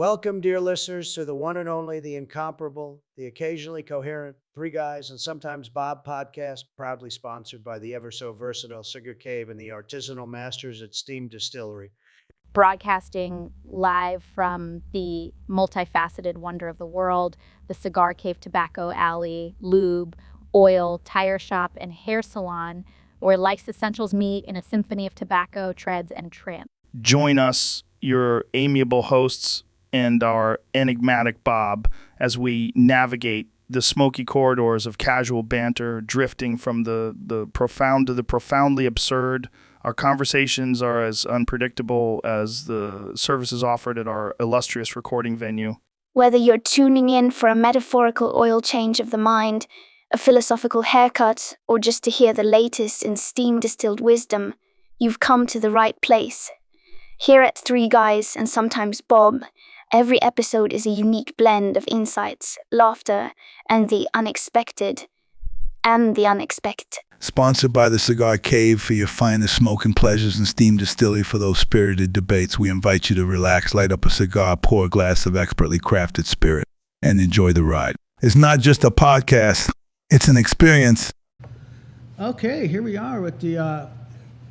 Welcome, dear listeners, to the one and only, the incomparable, the occasionally coherent Three Guys and Sometimes Bob podcast, proudly sponsored by the ever so versatile Cigar Cave and the artisanal masters at Steam Distillery. Broadcasting live from the multifaceted wonder of the world, the Cigar Cave Tobacco Alley, lube, oil, tire shop, and hair salon, where life's essentials meet in a symphony of tobacco, treads, and trim. Join us, your amiable hosts, and our enigmatic Bob, as we navigate the smoky corridors of casual banter, drifting from the profound to the profoundly absurd. Our conversations are as unpredictable as the services offered at our illustrious recording venue. Whether you're tuning in for a metaphorical oil change of the mind, a philosophical haircut, or just to hear the latest in steam-distilled wisdom, you've come to the right place. Here at Three Guys and Sometimes Bob, every episode is a unique blend of insights, laughter, and the unexpected. Sponsored by the Cigar Cave for your finest smoking pleasures and Steam Distillery for those spirited debates. We invite you to relax, light up a cigar, pour a glass of expertly crafted spirit, and enjoy the ride. It's not just a podcast, it's an experience. Okay, here we are with the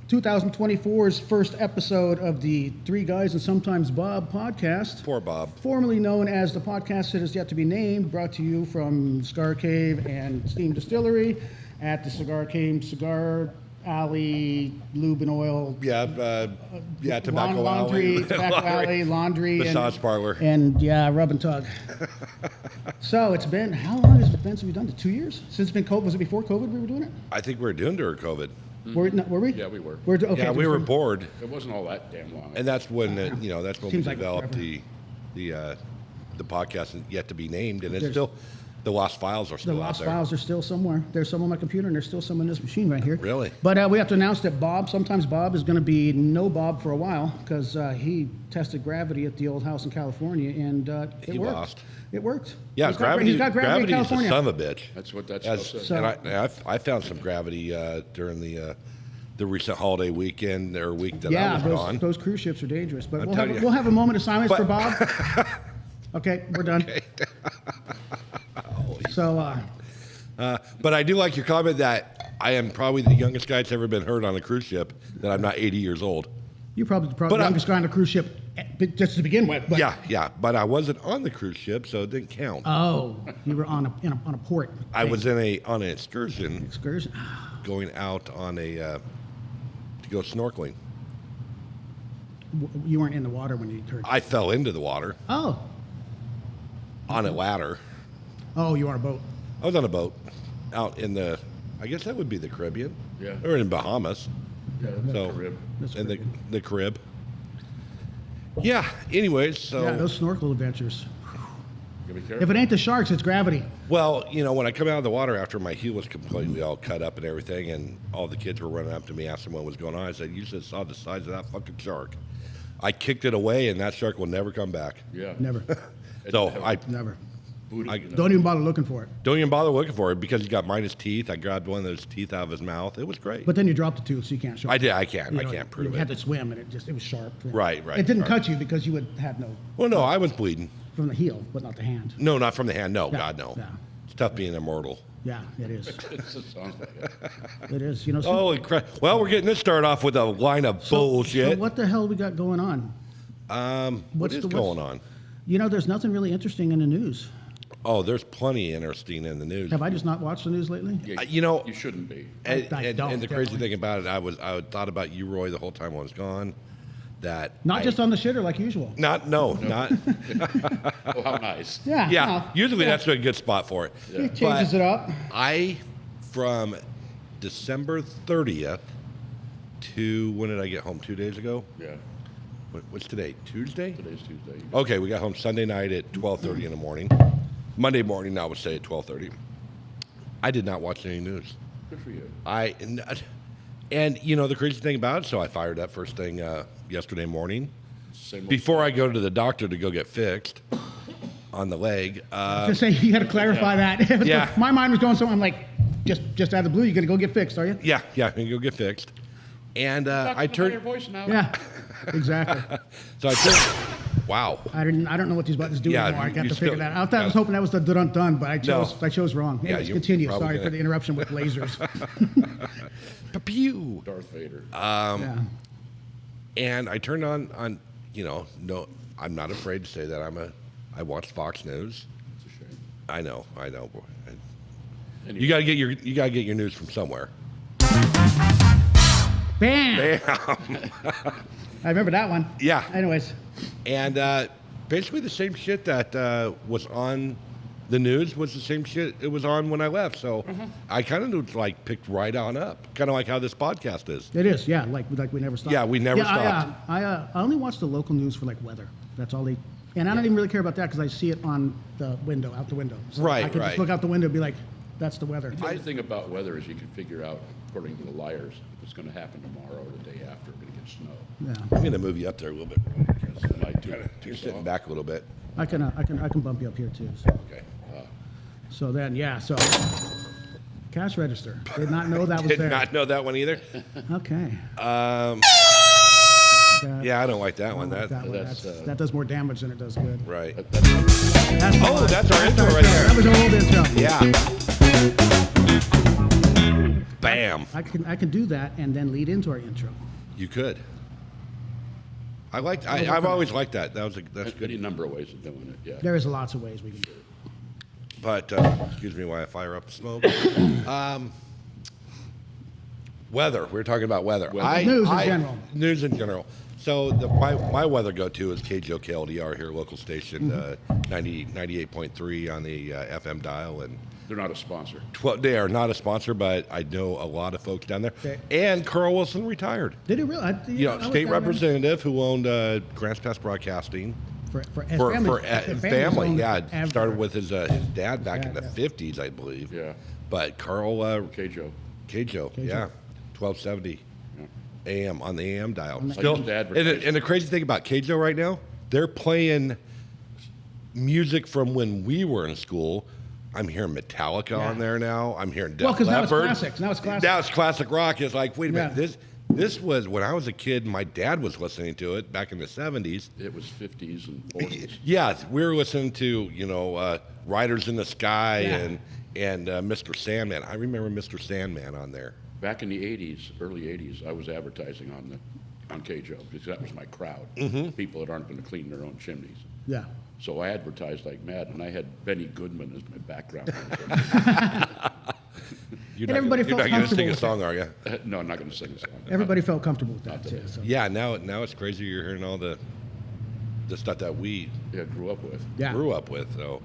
2024's first episode of the Three Guys and Sometimes Bob podcast. Poor Bob. Formerly known as the podcast that is yet to be named, brought to you from Cigar Cave and Steam Distillery at the Cigar Cave, Cigar Alley, Lube and Oil. Tobacco Laundry, Alley. Tobacco Alley, Laundry. Massage parlor. And rub and tug. So it's been, how long has it been since we've done it? 2 years? Since it's been COVID? Was it before COVID we were doing it? I think we were doing during COVID. Were we? Yeah, we were. Okay, Yeah, we were bored, It wasn't all that damn long. and that's when that's when we Seems like developed forever. the podcast and yet to be named, and it's There's- still the lost files are The still out lost there. files are still somewhere. There's some on my computer, and there's still some in this machine right here. Really? But we have to announce that Sometimes Bob, is going to be no Bob for a while because he tested gravity at the old house in California, and it He worked. lost. It worked. Yeah, He's got gravity in Gravity's a California. son of a bitch. That's what that As- stuff says. So- and I found some gravity during the recent holiday weekend or week that I Yeah, was gone. those cruise ships are dangerous. But I'll we'll tell have, you. we'll have a moment of silence But- for Bob. Okay, we're done. So, But I do like your comment that I am probably the youngest guy that's ever been hurt on a cruise ship, that I'm not 80 years old. you're probably the But, youngest guy on a cruise ship just to begin with. But, Yeah, but I wasn't on the cruise ship, so it didn't count. Oh, you were on a port. I was on an excursion excursion. going out on to go snorkeling. You weren't in the water when you turned. I fell into the water Oh. on a ladder. Oh, you are a boat. I was on a boat out in I guess that would be the Caribbean. Yeah. Or in Bahamas. Yeah, that's So, Carib. That's in Caribbean. the Carib. Yeah, anyways, so. Yeah, those snorkel adventures. You gotta be careful. If it ain't the sharks, it's gravity. Well, when I come out of the water after my heel was completely all cut up and everything, and all the kids were running up to me asking what was going on, I said, "You just saw the size of that fucking shark." I kicked it away, and that shark will never come back. Yeah. Never. So I Never. Booty, I- Don't even bother looking for it. don't even bother looking for it because he got minus teeth. I grabbed one of those teeth out of his mouth. It was great. But then you dropped the tooth, so you can't show I it. did. I can't. You I know, can't prove You had it. to swim, and it was sharp. Right. It didn't Right. cut you because you would have no Well, no, I was bleeding. from the heel, but not the hand. No, not from the hand. No, Yeah, God, no. yeah. It's tough being immortal. Yeah, it is. It just sounds like it. It is. You know. Holy crap! Well, we're getting this started off with a line of bullshit. So what the hell we got going on? What what's is the- going on? You know, there's nothing really interesting in the news. Oh, there's plenty interesting in the news. Have I just not watched the news lately? Yeah, You shouldn't be. And, I and, don't, and the crazy definitely. thing about it, I thought about you, Roy, the whole time I was gone. That Not I- just on the shitter like usual. not not Oh, how nice. Yeah. yeah. no. Usually that's a good spot for it. It changes it up. I from December 30th to when did I get home? 2 days ago. Yeah. What's today? Tuesday. Today's Tuesday. Okay, we got home Sunday night at 12:30 in the morning. Monday morning, I would say at 12:30. I did not watch any news. Good for you. And the crazy thing about it, so I fired up first thing yesterday morning. Same old Before I go to the doctor to go get fixed on the leg. Just say you got to clarify that. Yeah. My mind was going somewhere. I'm like, just out of the blue, you're gonna go get fixed, are you? Yeah, I can go get fixed. And I Talk to your turned. voice now. Yeah. Exactly. So Wow. I don't know what these buttons do Yeah, anymore. I got you to figure still- that out. I was yeah. hoping that was the dun, but I chose wrong. Yeah, Anyways, you continue. probably Sorry gonna- for the interruption with lasers. Pew. Darth Vader. Yeah. And I turned on, no, I'm not afraid to say that I watch Fox News. It's a shame. I know, boy. And You gotta get your news from somewhere. Bam! I remember that one. Yeah. Anyways, And basically the same shit that was on the news was the same shit it was on when I left. So I kind of like picked right on up, kind of like how this podcast is. it is. Yeah, like we never stopped. Yeah, we never stopped. I only watch the local news for like weather. That's all they. And I don't even really care about that because I see it on the window, out the window. So Right, I can right. just look out the window and be like, that's the weather. The other thing about weather is you can figure out, according to the liars, if it's going to happen tomorrow or the day after, we're going to get snow. Yeah. I'm gonna move you up there a little bit. Am I too You're sitting soft? back a little bit. I can bump you up here too. So, Okay. so then so cash register. Did not know that was Did there. not know that one either. Okay. Yeah, I don't like that one. That one. That does more damage than it does good. Right. That's Oh, fine. that's our intro right there. That was our old intro. Yeah. Bam. I can do that and then lead into our intro. You could. I've always liked that. That's Any good. number of ways of doing it, yeah. There is lots of ways we can do it. But excuse me while I fire up the smoke. Weather. We were talking about weather. News in general. News in general. So my weather go-to is KJOKLDR here, local station, 98.3 on the FM dial, and They're not a sponsor. they are not a sponsor, but I know a lot of folks down there. Okay. And Carl Wilson retired. Did it really? I State was down there representative who owned Grants Pass Broadcasting for for family. Yeah, ever. started with his dad back in the 50s, I believe. Yeah. But Carl K-Joe. Kjo, yeah, 1270 AM on the AM dial. I Still, used to advertise. and the crazy thing about Kjo right now, they're playing music from when we were in school. I'm hearing Metallica on there now. I'm hearing Def Well, 'cause now it's Leppard. classics. Now it's classics. Now it's classic rock. It's like, wait a minute, Yeah. this was when I was a kid. My dad was listening to it back in the 70s. It was 50s and 40s. Yeah, we were listening to Riders in the Sky and Mr. Sandman. I remember Mr. Sandman on there. Back in the 80s, early 80s, I was advertising on K-Joe because that was my crowd. People that aren't going to clean their own chimneys. Yeah. So I advertised like mad, and I had Benny Goodman as my background. You're And everybody you're felt not going to sing comfortable a with song, are you? No, I'm not going to sing a song. Everybody felt comfortable with that too. So. Yeah, now it's crazy. You're hearing all the stuff that we Yeah, grew up with. Yeah. grew up with. So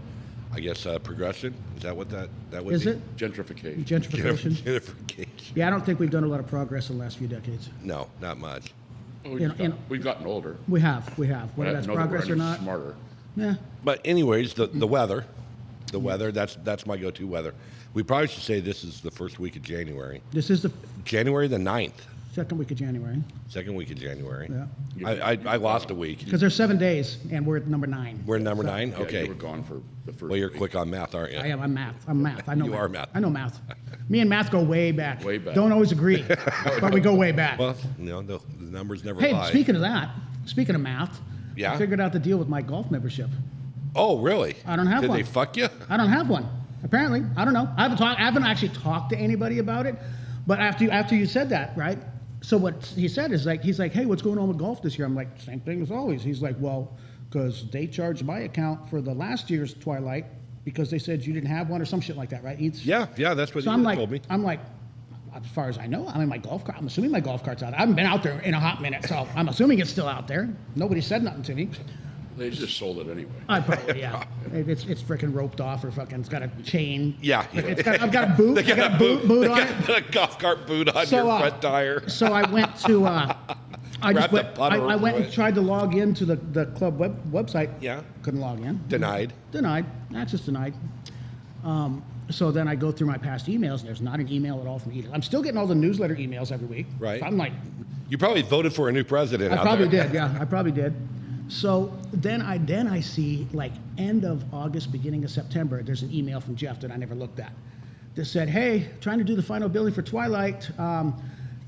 I guess progression, is that what that would Is be? it Gentrification. gentrification? Gentrification. Yeah, I don't think we've done a lot of progress in the last few decades. No, not much. Oh, in- we've gotten older. We have. Whether But I that's don't know that we're progress or any not. Smarter. Yeah. But anyways, the weather, that's my go-to weather. We probably should say this is the first week of January. This is the January the 9th, second week of January. second week of January. Yeah. I lost a week. Because there's 7 days, and we're at number 9. We're number 9? Yeah, Okay. you were gone for the first Well, you're week. quick on math, aren't you? I am. I'm math. I know You math. are math. I know math. Me and math go way back. Way back. Don't always agree, but we go way back. Well, the numbers never Hey, lie. speaking of math, Yeah? I figured out the deal with my golf membership. Oh, really? I don't have Did one. they fuck you? I don't have one. Apparently, I don't know. I haven't actually talked to anybody about it. But after you said that, right? So what he said is he's like, hey, what's going on with golf this year? I'm like, same thing as always. He's like, well, because they charged my account for the last year's Twilight because they said you didn't have one or some shit like that, right? Yeah, that's what So you told me. I'm like, as far as I know, I'm assuming my golf cart's out. I haven't been out there in a hot minute, so I'm assuming it's still out there. Nobody said nothing to me. They just sold it anyway. I probably, yeah. It's freaking roped off or fucking, it's got a chain. Yeah. I've got a boot. They I got a boot on it. a golf cart boot on So, your front tire. So I went to, Wrap the putter I went over and it. tried to log into the club website. Yeah. Couldn't log in. Denied. Access denied. So then I go through my past emails, and there's not an email at all from Edith. I'm still getting all the newsletter emails every week. Right. So I'm like, You probably voted for a new president I out probably there. did. Yeah, I probably did. So then I see like end of August, beginning of September, there's an email from Jeff that I never looked at. That said, hey, trying to do the final billing for Twilight.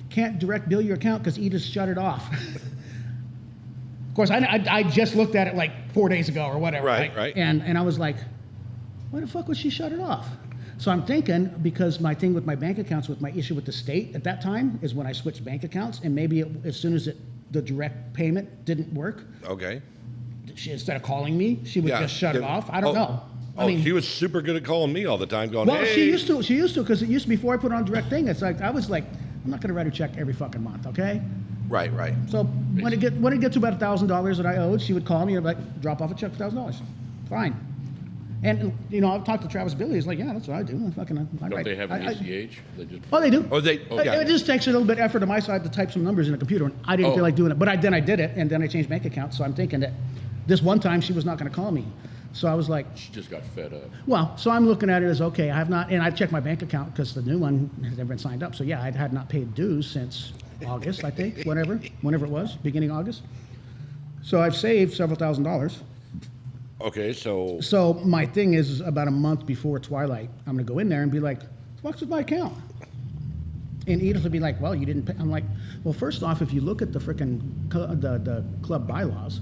Can't direct bill your account because Edith shut it off. Of course, I just looked at it like 4 days ago or whatever. Right. And I was like, why the fuck would she shut it off? So I'm thinking, because my thing with my bank accounts, with my issue with the state at that time, is when I switched bank accounts, and maybe as soon as the direct payment didn't work, Okay. instead of calling me, she would just shut it off. I don't know. I mean, she was super good at calling me all the time, going, well, hey. she used to, because it used to, before I put on direct thing, it's like, I was like, I'm not going to write her check every fucking month, okay? Right. So when it gets to about $1,000 that I owed, she would call me and like, drop off a check for $1,000. Fine. And, I've talked to Travis Billy. He's like, yeah, that's what I do. Don't they have an ACH? They just Oh, they do. Oh, they. Yeah. It just takes a little bit of effort on my side to type some numbers in a computer. And I didn't feel like doing it. But then I did it, and then I changed bank accounts. So I'm thinking that this one time she was not going to call me. So I was like, She just got fed up. well, so I'm looking at it as, okay, I have not, and I've checked my bank account because the new one has never been signed up. So yeah, I had not paid dues since August, I think, whenever it was, beginning August. So I've saved several $1,000s. Okay, so. So my thing is about a month before Twilight, I'm gonna go in there and be like, what's with my account? And Edith would be like, well, you didn't pay. I'm like, well, first off, if you look at the frickin' the club bylaws,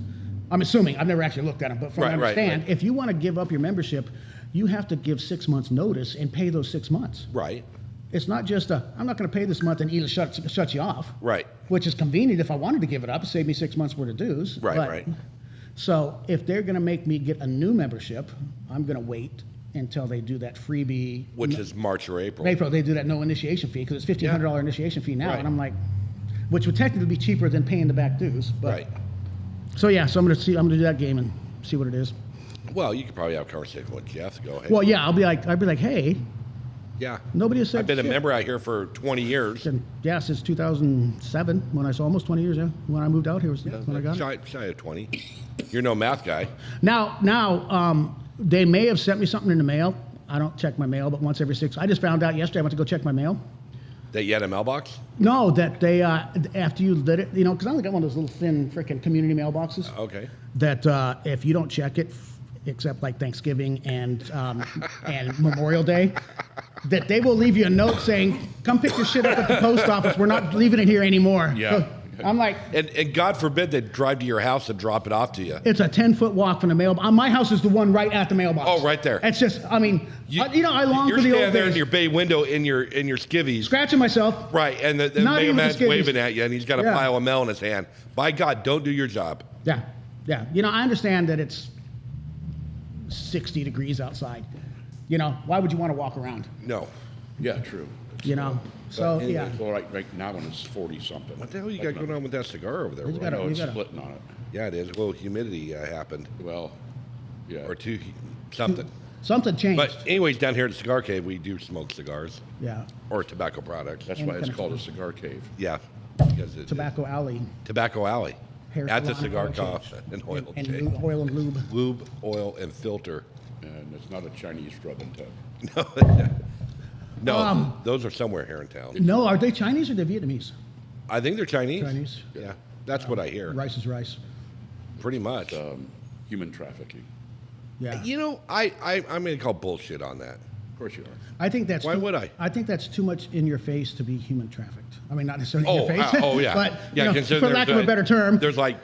I'm assuming, I've never actually looked at them, but from what I understand, if you want to give up your membership, you have to give 6 months notice and pay those 6 months. Right. It's not just I'm not going to pay this month and Edith shuts you off. Right. Which is convenient if I wanted to give it up, save me 6 months worth of dues. Right. So if they're going to make me get a new membership, I'm going to wait until they do that freebie. Which is March or April. April, they do that no initiation fee because it's $1,500 initiation fee now. Right. And I'm like, which would technically be cheaper than paying the back dues. But, Right. So yeah, so I'm going to do that game and see what it is. Well, you could probably have a conversation with Jeff. Go ahead. Well, yeah, I'd be like, hey, Yeah. nobody has said I've been a shit. member out here for 20 years. And, yeah, since 2007, when I saw almost 20 years, yeah, when I moved out here was when I got it. Shy of 20. You're no math guy. Now, they may have sent me something in the mail. I don't check my mail, but once every 6. I just found out yesterday. I went to go check my mail. That you had a mailbox? No, that they after you lit it, because I only got one of those little thin freaking community mailboxes. Okay. That if you don't check it, except like Thanksgiving and Memorial Day, that they will leave you a note saying, "Come pick your shit up at the post office. We're not leaving it here anymore." Yeah. So I'm like, And God forbid they drive to your house and drop it off to you. it's a 10-foot walk from the mailbox. My house is the one right at the mailbox. Oh, right there. It's just, I mean, I long You're for the standing old there days. in your bay window in your skivvies. Scratching myself. Right, and the Not even mailman's the skivvies. waving at you, and he's got a Yeah. pile of mail in his hand. By God, don't do your job. Yeah. I understand that it's 60 degrees outside. Why would you want to walk around? No. Yeah, true. So But yeah. Well, right now when it's 40-something. What the hell you got going on with that cigar over there? You Roy? gotta- No, it's gotta- splitting on it. Yeah, it is. Well, humidity happened, Well, yeah. or something. Something changed. But anyways, down here at the Cigar Cave, we do smoke cigars Yeah. or tobacco products. That's And why it's kind of- called a cigar cave. Yeah. Because Tobacco Alley. Tobacco Alley. Hair At the salon, cigar oil coff change. and oil And change. oil and lube. Lube, oil, and filter. And it's not a Chinese rub and tub. No, those are somewhere here in town. No, are they Chinese or they're Vietnamese? I think they're Chinese. Chinese. Yeah, that's what I hear. Rice is rice. Pretty much. Human trafficking. Yeah. I'm going to call bullshit on that. Of course you are. I think that's. Why would I? I think that's too much in your face to be human trafficked. I mean, not necessarily in your face. Oh, yeah. but Yeah, considering for lack of there's a better term. There's like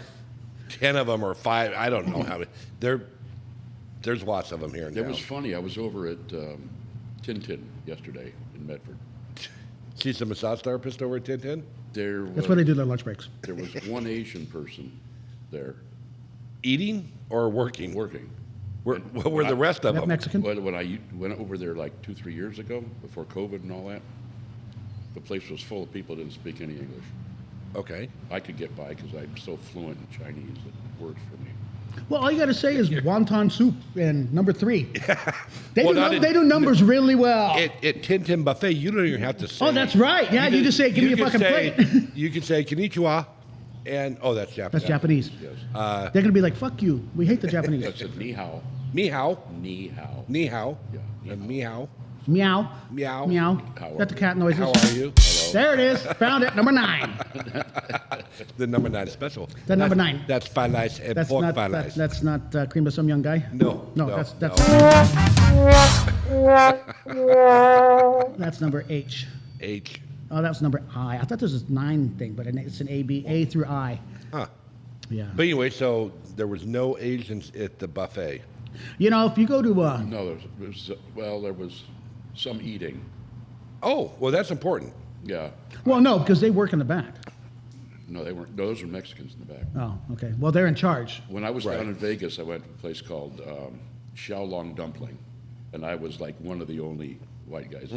10 of them or 5. I don't know how many. There's lots of them here in It town. was funny. I was over at Tintin yesterday in Medford. She's a massage therapist over at Tintin? That's where they do their lunch breaks. There was one Asian person there Eating or working? working. Where were the rest of That them? Mexican. When I went over there like 2-3 years ago, before COVID and all that, the place was full of people that didn't speak any English. Okay. I could get by because I'm so fluent in Chinese it worked for me. Well, all you got to say is wonton soup and number 3. They, Well, they do numbers really well. At Tintin Buffet, you don't even have to say. Oh, that's right. Yeah, you just say, "Give me a could fucking say- plate." You can say konnichiwa, and that's Japanese. That's Japanese. Yes. They're going to be like, "Fuck you. We hate the Japanese." That's it. Ni hao. Ni hao, Ni hao. ni hao, Yeah, and ni hao. Meow. Meow. Meow. How are That's the you? cat noises. How are you? There it is. Found it. Number 9. The number 9 special. The number 9. That's fine ice and That's pork not. fine That, ice. that's not cream of some young guy. No, No. no, That's that's number H. H. Oh, that's number I. I thought this was 9 thing, but it's an A, B, A through I. Huh. Yeah. But anyway, so there was no Asians at the buffet. You know, if you go to No, there was some eating. Oh, well, that's important. Yeah. well, no, because they work in the back. No, they weren't. Those were Mexicans in the back. Oh, okay. Well, they're in charge. When I was Right. down in Vegas, I went to a place called Xiaolong Dumpling, and I was like one of the only white guys.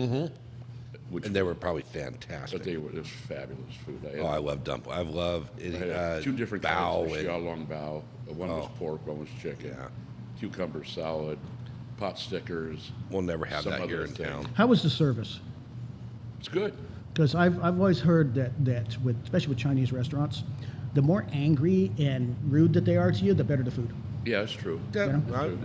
Which, And they were probably fantastic. but it was fabulous food. Oh, I love dumpling. I love I had two different bao kinds of and Xiaolong bao. One was pork, one was chicken. Yeah. Cucumber salad, pot stickers. we'll never have some that here other in thing. town. How was the service? It's good. Because I've always heard that with especially with Chinese restaurants, the more angry and rude that they are to you, the better the food. Yeah, it's true. Yeah, know?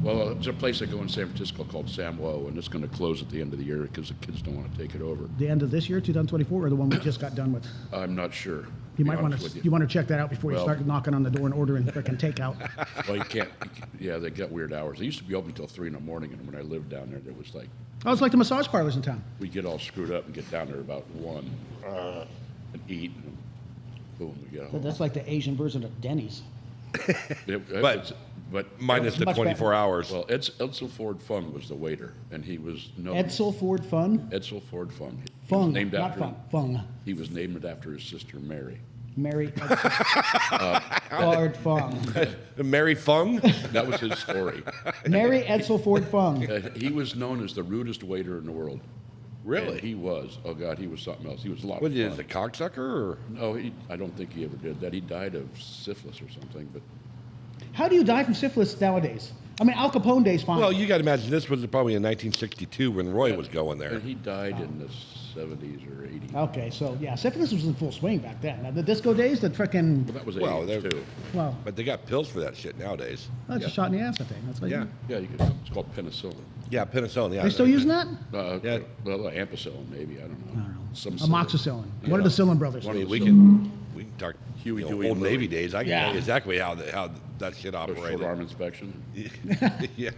Well, there's a place I go in San Francisco called Samwo, and it's going to close at the end of the year because the kids don't want to take it over. The end of this year, 2024, or the one we just got done with. I'm not sure. You might want to you want to check that out before you Well- start knocking on the door and ordering freaking takeout. Well, you can't. Yeah, they got weird hours. They used to be open until 3 in the morning, and when I lived down there, was like Oh, it's like the massage parlors in town. we get all screwed up and get down there about 1 and eat, and boom, we get home. That's like the Asian version of Denny's. But Minus the much 24 better. hours. well, Edsel Ford Fung was the waiter, and he was known. Edsel Ford Fun? Edsel Ford Fung. He was Fung, named not after Fun. Fung. He was named after his sister Mary. Mary Ford Fung. Mary Fung? That was his story. Mary Edsel Ford Fung. He was known as the rudest waiter in the world. Really? And he was. Oh God, he was something else. He was a lot What of is fun. a cocksucker? Or? No, I don't think he ever did that. He died of syphilis or something. But How do you die from syphilis nowadays? I mean, Al Capone days fine. Well, you got to imagine this was probably in 1962 when Roy was going there. and he died in the 70s or 80s. Okay, so yeah, syphilis was in full swing back then. Now, the disco days, the freaking, Well, that was Well, 80s they're- too. well, But they got pills for that shit nowadays. that's a shot in the ass, I think. That's what Yeah. Yeah, it's called penicillin. Yeah, penicillin. Yeah. They still using that? Yeah. Well, ampicillin maybe. I don't know. Some Amoxicillin. Yeah. What are the Cillin brothers? One I of mean, the we can talk Huey, you know, Dewey, old and Louie. Navy days. I can Yeah. tell you exactly how that shit operated. short arm inspection. Yeah.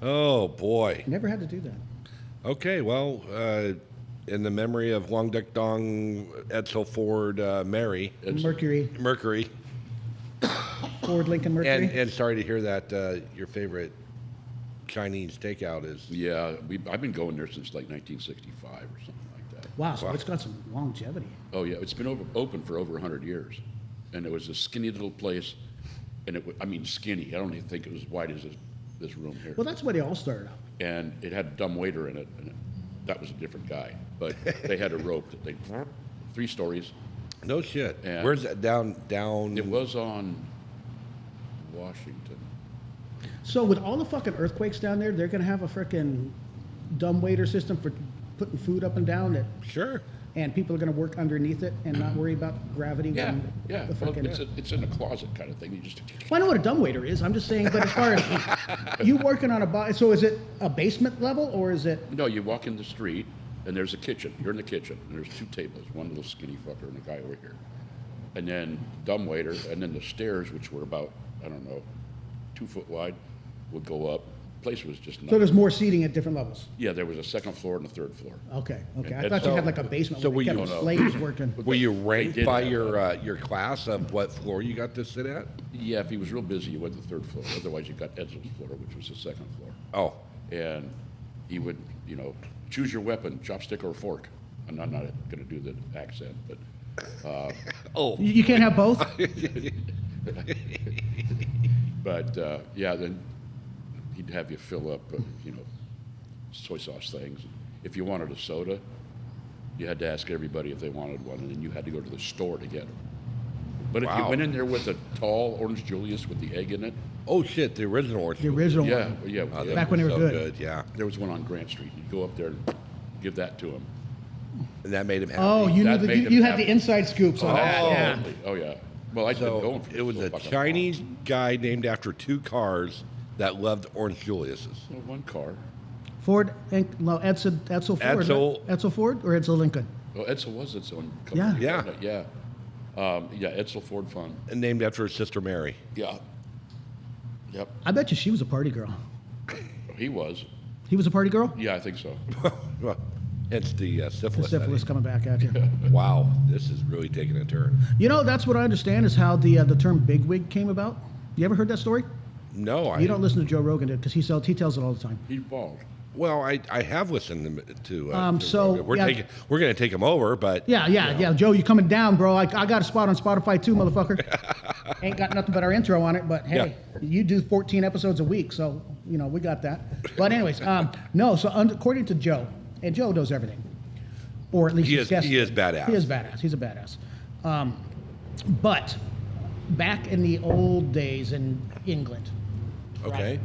Oh boy. Never had to do that. Okay. Well, in the memory of Long Duck Dong, Edsel Ford, Mary, Mercury, Ford Lincoln Mercury. and sorry to hear that your favorite Chinese takeout is. Yeah, I've been going there since like 1965 or something like that. Wow, so it's got some longevity. Oh yeah, it's been open for over 100 years, and it was a skinny little place, and I mean skinny. I don't even think it was as wide as this room here. Well, that's where they all started out. And it had a dumb waiter in it, and that was a different guy. But they had a rope that they 3 stories. No shit. And- Where's that down? It was on Washington. So with all the fucking earthquakes down there, they're gonna have a freaking dumbwaiter system for putting food up and down that, Sure. and people are gonna work underneath it and not worry about gravity. Yeah, when yeah. The Well, frickin' it's in a closet kind of thing. You just Well, I know what a dumbwaiter is. I'm just saying, but as far as you working on so is it a basement level or is it? no. You walk in the street, and there's a kitchen. You're in the kitchen, and there's 2 tables. One little skinny fucker and a guy over here, and then dumbwaiter, and then the stairs, which were about 2 foot wide, would go up. The place was just So nuts. there's more seating at different levels. Yeah, there was a 2nd floor and a 3rd floor. Okay. I And thought you had like a basement so where were they you- kept No, no. slaves working. Were you ranked did by have your class of what floor you got to sit at? Yeah, if he was real busy, you went to the 3rd floor. Otherwise, you got Edsel's floor, which was the 2nd floor. Oh, And he would, choose your weapon, chopstick or fork. I'm not going to do the accent, but You can't have both. yeah, then he'd have you fill up, soy sauce things. If you wanted a soda, you had to ask everybody if they wanted one, and then you had to go to the store to get them. But if you Wow. went in there with a tall orange Julius with the egg in it, oh shit! The original orange. The original yeah, one. yeah, Oh, yeah. Back when they were so good. Yeah, There was one on Grant Street. You'd go up there and give that to him. and that made him happy. Oh, you knew That made them you had the happy. inside scoops on that. Yeah. Absolutely. Oh yeah. Well, I'd been going So for it was so a fucking Chinese long. guy named after 2 cars that loved orange Julius's. Well, one car. Ford, Edsel Ford. Edsel- Right? Edsel Ford or Edsel Lincoln? Well, Edsel was its own Yeah. company. Yeah. Yeah, Edsel Ford Fun. And named after his sister Mary. Yeah. Yep. I bet you she was a party girl. He was. He was a party girl? Yeah, I think so. It's the The syphilis. syphilis coming back at you. Wow, this is really taking a turn. You know, that's what I understand is how the term bigwig came about. You ever heard that story? No, You don't listen to Joe Rogan because he tells it all the time. He's bald. Well, I have listened to. so, Rogan. We're going to take him over, but Yeah. Joe, you coming down, bro? I got a spot on Spotify too, motherfucker. Ain't got nothing but our intro on it, but hey, you do 14 episodes a week, so we got that. But anyways, no. So according to Joe, and Joe knows everything, or at least he his guest. is badass. He is badass. He's a badass. But back in the old days in England, Okay.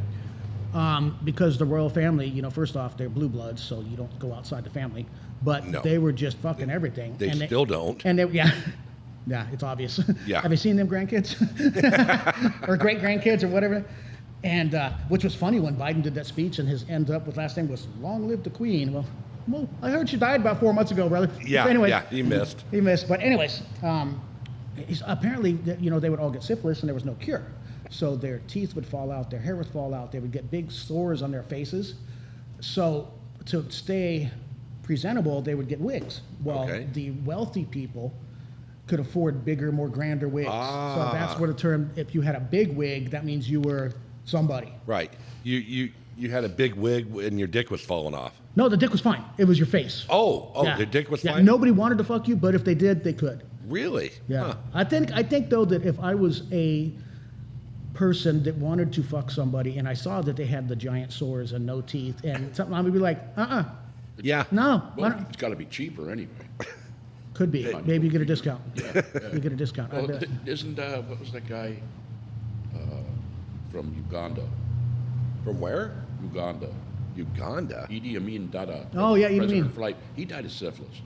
because the royal family, first off, they're blue bloods, so you don't go outside the family. But No. they were just fucking everything. They still don't. And yeah, it's obvious. Yeah. Have you seen them grandkids or great grandkids or whatever? And which was funny when Biden did that speech and his end up with last name was "Long live the Queen." Well, I heard she died about 4 months ago, brother. Yeah. So anyways, Yeah. He missed. he missed. But anyways, apparently, they would all get syphilis and there was no cure. So their teeth would fall out, their hair would fall out, they would get big sores on their faces. So to stay presentable, they would get wigs. Well, Okay. the wealthy people could afford bigger, more grander wigs. So that's where the term, if you had a big wig, that means you were somebody. Right. You had a big wig and your dick was falling off. No, the dick was fine. It was your face. Oh, Yeah. the dick was Yeah, fine. nobody wanted to fuck you, but if they did, they could. Really? Yeah. Huh. I think though that if I was a person that wanted to fuck somebody and I saw that they had the giant sores and no teeth and something, I would be like, Yeah. no. why Well, don't- it's got to be cheaper anyway. Could be. Maybe you get a discount. You get a discount. I Well, bet. isn't what was that guy from Uganda? From where? Uganda. Uganda. Idi Amin Dada. Oh, yeah, Idi President Amin. of Flight. He died of syphilis.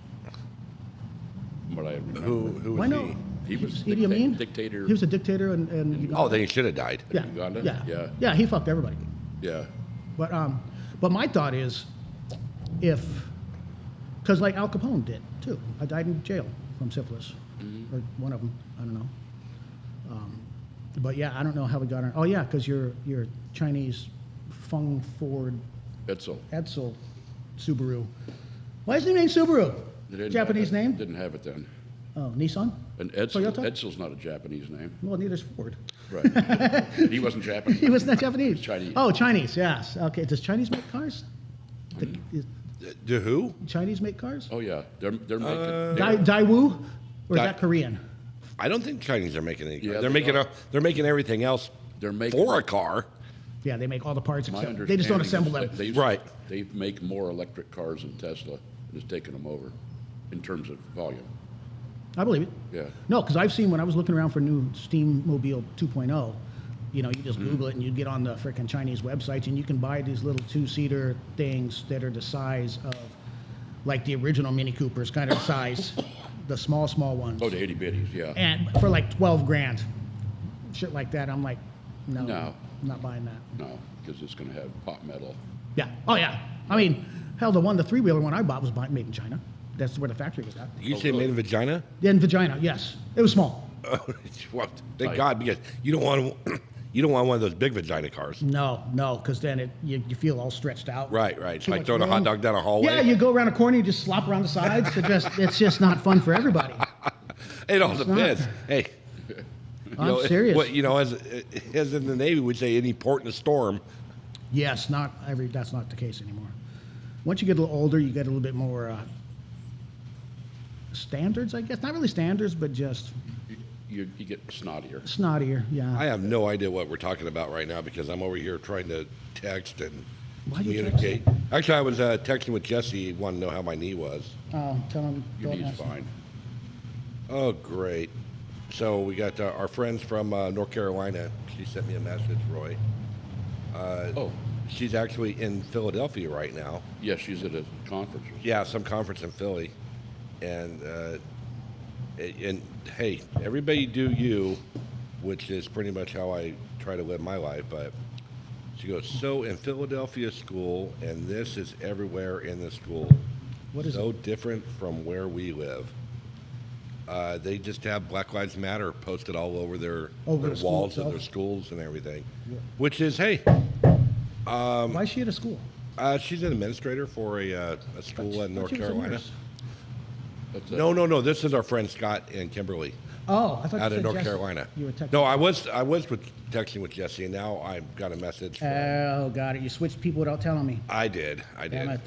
From what I remember. Who Why was no? he? He was Idi Amin? dictator. He was a dictator in Uganda. Oh, then he should have died. yeah. Uganda? Yeah. Yeah. He fucked everybody. Yeah. But my thought is, because like Al Capone did too. I died in jail from syphilis, or one of them. I don't know. But yeah, I don't know how we got on. Oh yeah, because you're Chinese, Feng Ford Edsel. Edsel Subaru. Why is he named Subaru? They didn't Japanese have it- name? Didn't have it then. Oh, Nissan. And Edsel, Toyota? Edsel's not a Japanese name. Well, neither's Ford. Right. He wasn't Japanese. He was not Japanese. Chinese. Oh, Chinese. Yes. Okay. Does Chinese make cars? Is To who? Chinese make cars? Oh yeah, they're making. Daewoo, or is Dai- that Korean? I don't think Chinese are making any. Yeah, they're they making are. they're making everything else They're making for a car. Yeah, they make all the parts My except they just don't assemble them. understanding is Right. They make more electric cars than Tesla is taking them over, in terms of volume. I believe it. Yeah. No, because I've seen when I was looking around for new Steammobile 2.0, you just Google it and you get on the frickin' Chinese websites and you can buy these little two-seater things that are the size of, like the original Mini Coopers, kind of size, the small ones. Oh, the itty bitties, yeah. And for like 12 grand, shit like that. I'm like, no, No. I'm not buying that. No, because it's going to have pot metal. Yeah. Oh yeah. I mean, hell, the three-wheeler one I bought was made in China. That's where the factory was at. You say made in vagina? In Vagina, yes. It was small. Well, thank Right. God, because you don't want one of those big vagina cars. No, because then you feel all stretched out. Right. It's Too like much throwing a hot room. dog down a hallway. Yeah, you go around a corner, you just slop around the sides. It's just not fun for everybody. It all depends. Hey. I'm serious. As in the Navy, we'd say any port in a storm. Yes, that's not the case anymore. Once you get a little older, you get a little bit more standards, I guess. Not really standards, but just You get snottier. snottier. Yeah. I have no idea what we're talking about right now because I'm over here trying to text and Why do you communicate. Actually, I was texting with Jesse. He wanted to know how my knee was. Oh, tell him. Your don't knee's ask. fine. Oh, great. So we got our friends from North Carolina. She sent me a message, Roy. Oh, She's actually in Philadelphia right now. yeah, she's at a conference. Yeah, some conference in Philly. And hey, everybody do you, which is pretty much how I try to live my life. But she goes, so in Philadelphia school, and this is everywhere in the school. What is so different from where we live. They just have Black Lives Matter posted all over their the school walls of itself? their schools and everything. Which is, hey, Why is she at a school? She's an administrator for a school in North She was a Carolina. nurse. That's No. This is our friend Scott and Kimberly Oh, I thought you out said of North Jesse. Carolina. You were texting. No, I was texting with Jesse, and now I've got a message. From, Oh, got it. You switched people without telling me. I did. Damn it.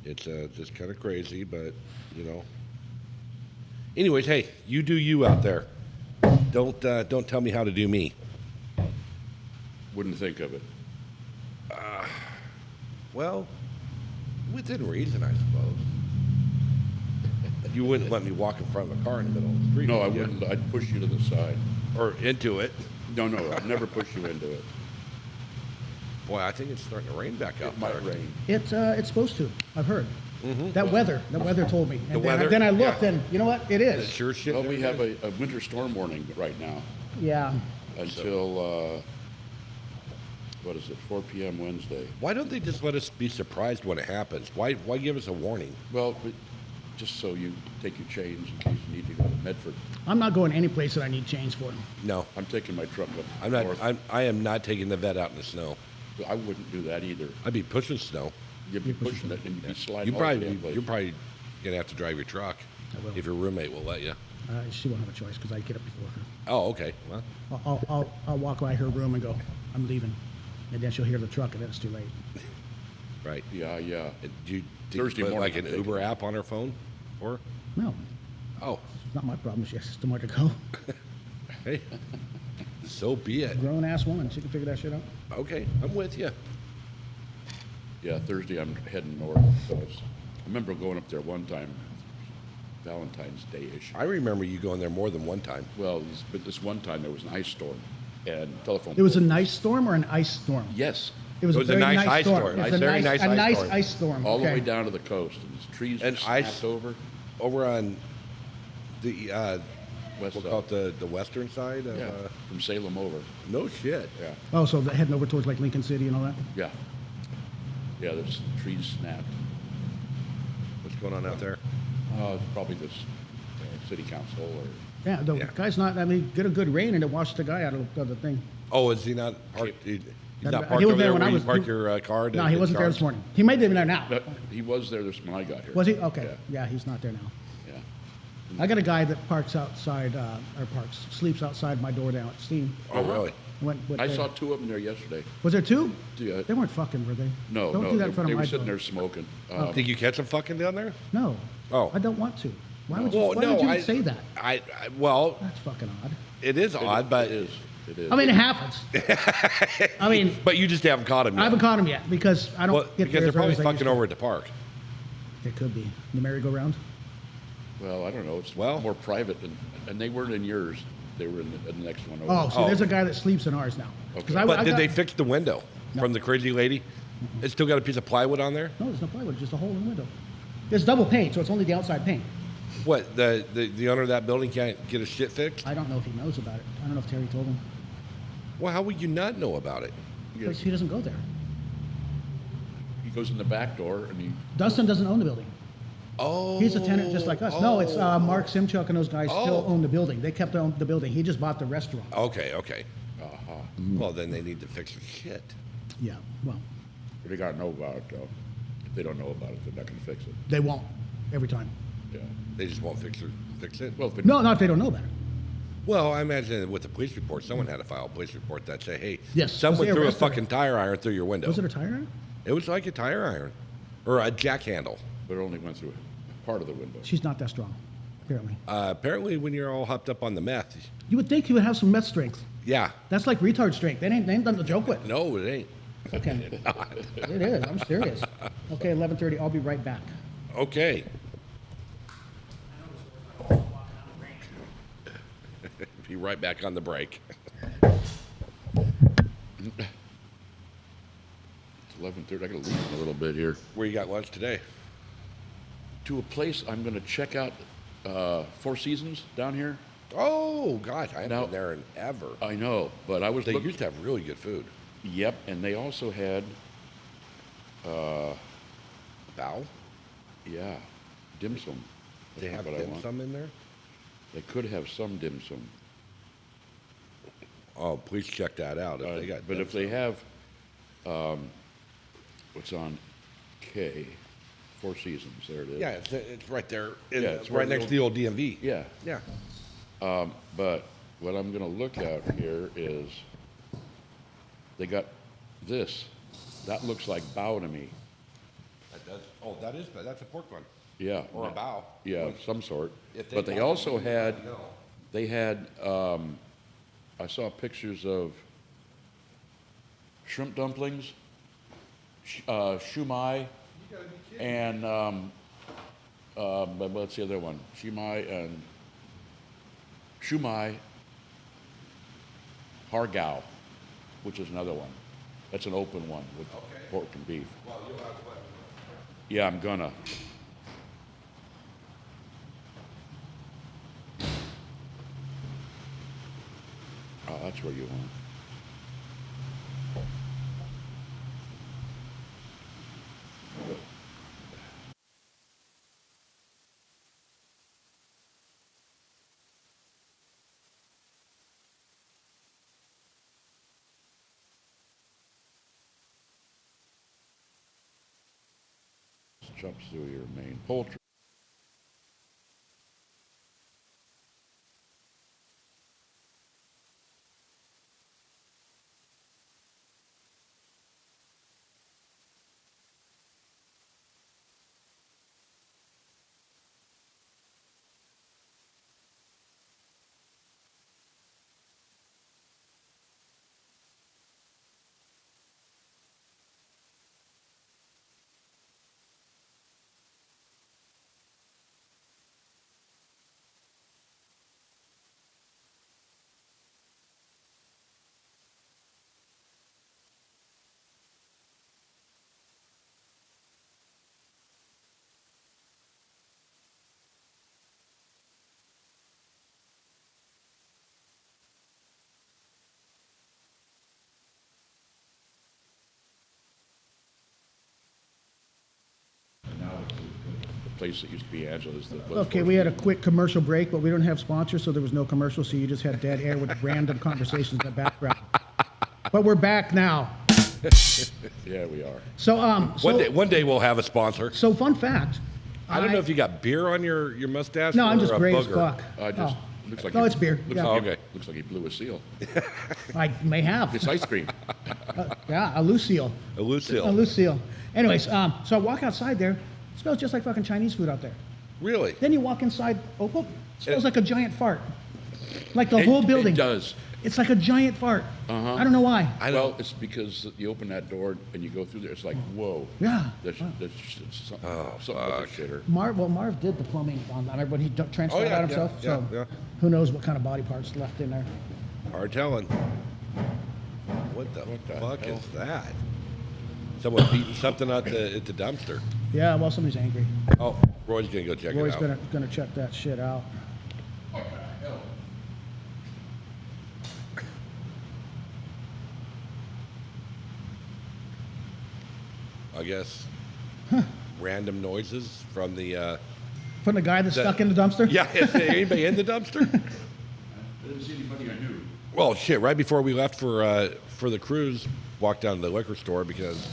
It's just kind of crazy, but Anyways, hey, you do you out there. Don't tell me how to do me. Wouldn't think of it. Well, within reason, I suppose. You wouldn't let me walk in front of a car in the middle of the street. No, I would you? wouldn't. I'd push you to the side. Or into it. No, I'd never push you into it. Boy, I think it's starting to rain back out It might there. rain. It's supposed to. I've heard. That weather told me. And weather? then I looked, Yeah. and you know what? It It's is. sure shit. Well, we have a winter storm warning right now Yeah. until, what is it, 4 p.m. Wednesday. Why don't they just let us be surprised when it happens? Why give us a warning? Well, just so you take your change in case you need to go to Medford. I'm not going any place that I need change for. No, I'm taking my truck up I'm not. north. I am not taking the vet out in the snow. I wouldn't do that either. I'd be pushing snow. You'd be pushing it and you'd be sliding all over the place. You're probably gonna have to drive your truck I will. if your roommate will let you. She won't have a choice because I get up before her. Oh, okay. Well, I'll walk by her room and go, I'm leaving. And then she'll hear the truck, and then it's too late. right. Yeah. Do you Thursday put morning, like I'm an taking Uber it. app on her phone? Or No, oh, it's not my problem. She has somewhere to go. hey, so be it. Grown ass woman. She can figure that shit out. Okay, I'm with you. Yeah, Thursday I'm heading north. I remember going up there one time, Valentine's Day-ish. I remember you going there more than one time. Well, but this one time there was an ice storm and telephone. It was a pole- nice storm or an ice storm? Yes, It was, It was a very nice ice storm. storm. It was Very nice a ice nice storm. ice storm. all the okay. way down to the coast, and these trees And were ice- snapped over. Over on the West we'll side. call it the western side of. Yeah, from Salem over. No shit. Yeah, Oh, so heading over towards like Lincoln City and all that? yeah. There's trees snapped. What's going on out there? It's probably this city council or Yeah, the Yeah. guy's not, I mean, get a good rain and it washed the guy out of the thing. Oh, is he not parked? He's He not was parked over there there when where I you was- park your car? No, he wasn't there this morning. He might be there now. But he was there this when I got here. Was he? Okay. Yeah. Yeah, he's not there now. Yeah. I got a guy that parks outside, sleeps outside my door down at Steam. Oh, really? Went I there. saw two of them there yesterday. Was there two? Yeah. They weren't fucking, were they? No, Don't no, do that in front they of were my sitting door. there smoking. Did you catch him fucking down there? No. Oh. I don't want to. Why would you, Well, why no, would you I say that? Well, That's fucking odd. it is odd, but It is. I mean, it happens. I mean, but you just haven't caught him. I Yet. haven't caught him yet because I don't Well, get because there they're as early probably as I used fucking to. over at the park. It could be. The merry-go-round? Well, I don't know. It's Well- more private, and they weren't in yours. They were in the next one over. Oh, see, there's a guy that sleeps in ours now. 'Cause Okay. I But did got- they fix the window from the crazy lady? It's still got a piece of plywood on there. No, there's no plywood, just a hole in the window. It's double paint, so it's only the outside paint. What the owner of that building can't get his shit fixed? I don't know if he knows about it. I don't know if Terry told him. Well, how would you not know about it? Because he doesn't go there. He goes in the back door, and he. Dustin doesn't own the building. Oh, He's a tenant just like us. No, it's Mark Simchuk and those guys still Oh. own the building. They kept the building. He just bought the restaurant. Okay. Uh-huh. Well, then they need to fix their shit. Yeah, well, But they gotta know about it, though. If they don't know about it, they're not gonna fix it. they won't every time. Yeah. They just won't fix it. Well, if it, No, not if they don't know about it. Well, I imagine that with the police report, someone had to file a police report that say, "Hey, Yes, someone was they threw a arrested? fucking tire iron through your window." Was it a tire iron? It was like a tire iron or a jack handle. but it only went through part of the window. She's not that strong, apparently. Apparently, when you're all hopped up on the meth, You would think you would have some meth strength. yeah, That's like retard strength. They ain't nothing to joke with. no, it ain't. Okay. It is. I'm serious. Okay, 11:30. I'll be right back. Okay. Be right back on the break. It's 11:30. I gotta leave in a little bit here. Where you got lunch today? To a place I'm gonna check out. Four Seasons down here. Oh, gosh, I haven't Now- been there in ever. I know, but I was. They look- used to have really good food. Yep, and they also had. Bao? Yeah, dim sum. They That's have what I dim want. sum in there? They could have some dim sum. Oh, please check that out. If they got But dim if they sum. have what's on K, Four Seasons, there it is. Yeah, it's right there. Yeah, it's right next to the old DMV. Yeah. Yeah. But what I'm gonna look at here is, they got this. That looks like bow to me. That does. Oh, that's a pork bun. Yeah. Or a bow. Yeah, of some sort. If they But they want also it, had, no. they had, I saw pictures of shrimp dumplings, shumai, and, but what's the other one? Shumai, hargao, which is another one. That's an open one with pork and beef. Well, you'll have to let me Yeah, I'm gonna. Oh, that's where you want. Jumps through your main poultry. The place that used to be Angela's. Okay, we had a quick commercial break, but we don't have sponsors, so there was no commercial, so you just had dead air with random conversations in the background. But we're back now. Yeah, we are. So, one day we'll have a sponsor. So, fun fact. I don't know if you got beer on your mustache. No, I'm or just a gray as booger. fuck. Looks like No, he- it's beer. Looks Yeah. like Oh, okay. Looks like he blew a seal. I may have. It's ice cream. Yeah, a Lucille. A Lucille. A Lucille. Anyways, so I walk outside there. It smells just like fucking Chinese food out there. Really? Then you walk inside. Oh, it smells like a giant fart. Like the whole building. It does. It's like a giant fart. Uh-huh. I don't know why. Well, it's because you open that door and you go through there. It's like, whoa. Yeah. That's something, something with a shitter. Marv did the plumbing on that when he transferred Oh, yeah, out himself. yeah, so yeah. who knows what kind of body parts left in there. Hard telling. What the fuck hell? is that? Someone beating something at the dumpster. Yeah, well, somebody's angry. Oh, Roy's gonna go check Roy's it out. gonna check that shit out. I guess random noises from the. From the guy that's stuck in the dumpster? Yeah, is there anybody in the dumpster? I didn't see anybody I knew. Well, shit. Right before we left for the cruise, walked down to the liquor store because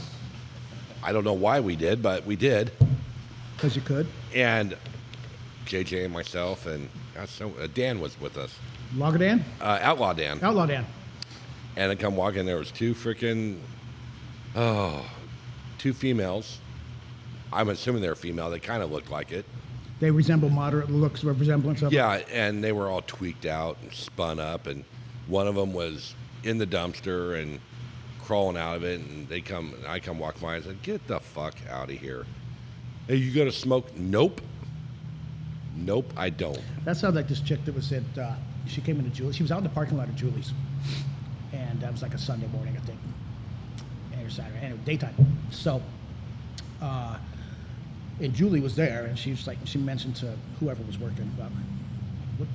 I don't know why we did, but we did. Because you could. And JJ and myself and Dan was with us. Lager Dan? Outlaw Dan. Outlaw Dan. And I come walking, there was two females. I'm assuming they're female. They kind of look like it. They resemble moderate looks of resemblance of Yeah, and they were all tweaked out and spun up, and one of them was in the dumpster and crawling out of it, and I come walk by and said, "Get the fuck out of here! Hey, you gonna smoke?" Nope. Nope, I don't. That sounds like this chick that was at, she came into Julie's. She was out in the parking lot of Julie's. And that was like a Sunday morning, I think. Or Saturday, anyway, daytime. So, and Julie was there, and she was like, she mentioned to whoever was working about,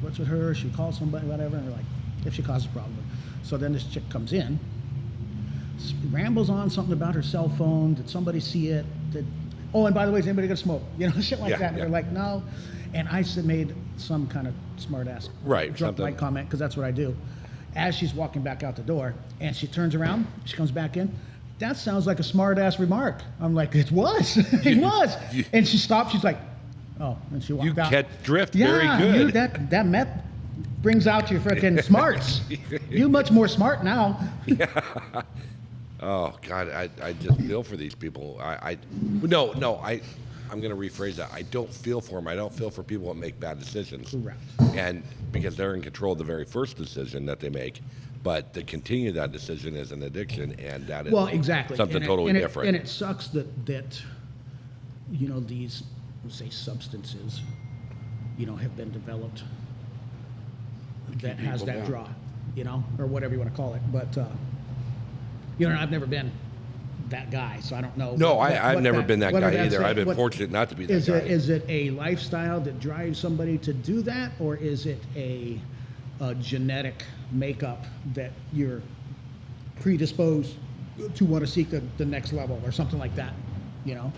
what's with her? She called somebody, whatever, and they're like, if she causes a problem. So then this chick comes in, rambles on something about her cell phone. Did somebody see it? Oh, and by the way, is anybody gonna smoke? You know, shit like that. And Yeah. they're like, no. And I made some kind of smart ass Right, drunk something. light comment, because that's what I do. As she's walking back out the door, and she turns around, she comes back in, that sounds like a smart-ass remark. I'm like, it was. It was. And she stopped. She's like, oh, and she walked You out. catch drift Yeah, very good. that meth brings out your freaking smarts. You much more smart now. Oh God, I just feel for these people. I'm going to rephrase that. I don't feel for them. I don't feel for people that make bad decisions. Correct. And because they're in control of the very first decision that they make, but to continue that decision is an addiction, and that is Exactly. something totally different. And it sucks that these, we'll say, substances, have been developed that has that draw, or whatever you want to call it. But I've never been that guy, so I don't know. No, I've never been that guy either. I've been fortunate not to be that guy. Is it a lifestyle that drives somebody to do that, or is it a genetic makeup that you're predisposed to want to seek the next level or something like that? Yeah.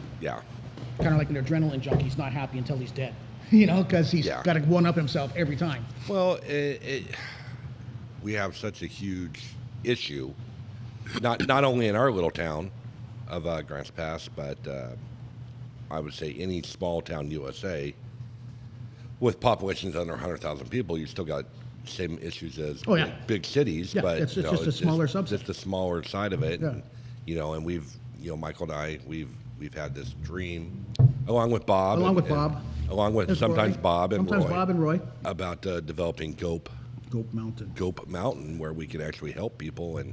Kind of like an adrenaline junkie. He's not happy until he's dead, because he's got to one up himself every time. Well, we have such a huge issue, not only in our little town of Grants Pass, but I would say any small town USA with populations under 100,000 people, you still got same issues as big cities, Yeah, but it's just a smaller subset. Just the smaller side of it. Yeah. And we've, Michael and I, we've had this dream, along with Bob, along with sometimes Roy. Bob and sometimes Roy, Bob and Roy, about developing Gope Mountain, where we can actually help people, and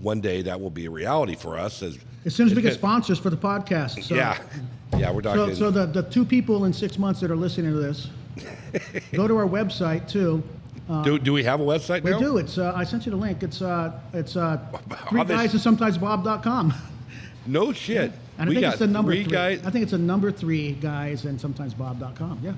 one day that will be a reality for us as soon as we get sponsors for the podcast. So, yeah, we're talking. So the 2 people in 6 months that are listening to this, go to our website too. Do we have a website now? We do. It's I sent you the link. It's 3guysandsometimesbob.com. No shit. And I think it's the number 3. I think it's a number 3 guys and sometimesbob.com. Yeah.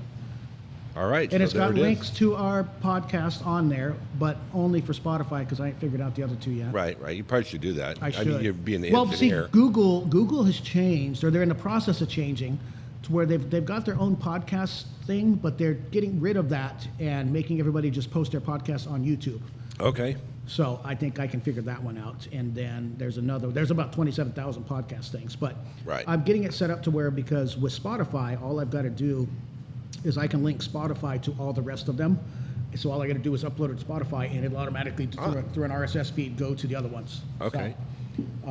All right. And it's got links to our podcast on there, but only for Spotify because I ain't figured out the other 2 yet. Right. You probably should do that. I should. mean, you're being an well, engineer. see, Google has changed, or they're in the process of changing, to where they've got their own podcast thing, but they're getting rid of that and making everybody just post their podcasts on YouTube. Okay. So I think I can figure that one out. And then there's about 27,000 podcast things. But I'm getting it set up to where, because with Spotify, all I've got to do is I can link Spotify to all the rest of them. So all I got to do is upload it to Spotify, and it'll automatically, through an RSS feed, go to the other ones. Okay.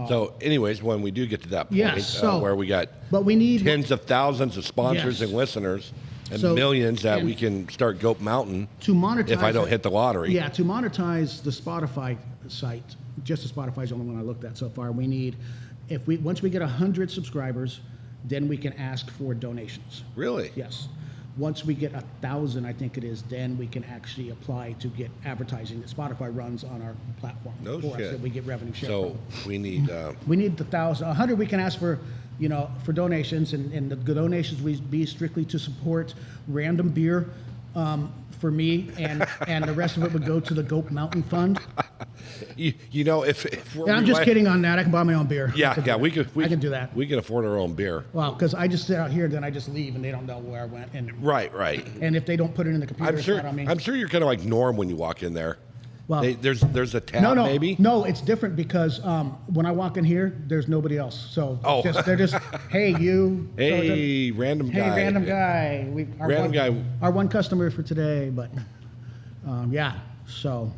So anyways, when we do get to that point where we got tens of thousands of sponsors and listeners, and millions that we can start Gope Mountain to monetize if I don't hit the lottery. Yeah, to monetize the Spotify site, just the Spotify is the only one I looked at so far. We need, once we get 100 subscribers, then we can ask for donations. Really? Yes. Once we get 1,000, I think it is, then we can actually apply to get advertising that Spotify runs on our platform No for shit. us that we get revenue share So from. we need. We need the 1,000. 100 we can ask for, for donations, and the donations would be strictly to support random beer for me, and the rest of it would go to the Gope Mountain Fund. If we're, And I'm just kidding on that. I can buy my own beer. Yeah, we can do that. We can afford our own beer. Well, because I just sit out here, then I just leave, and they don't know where I went. And Right. And if they don't put it in the computer, it's not on me. I'm sure you're kind of like Norm when you walk in there. Well, there's a tab, maybe. No, it's different because when I walk in here, there's nobody else. So they're just, hey, you. Hey, random guy. Hey, random guy. Guy. Our one customer for today, but yeah. So.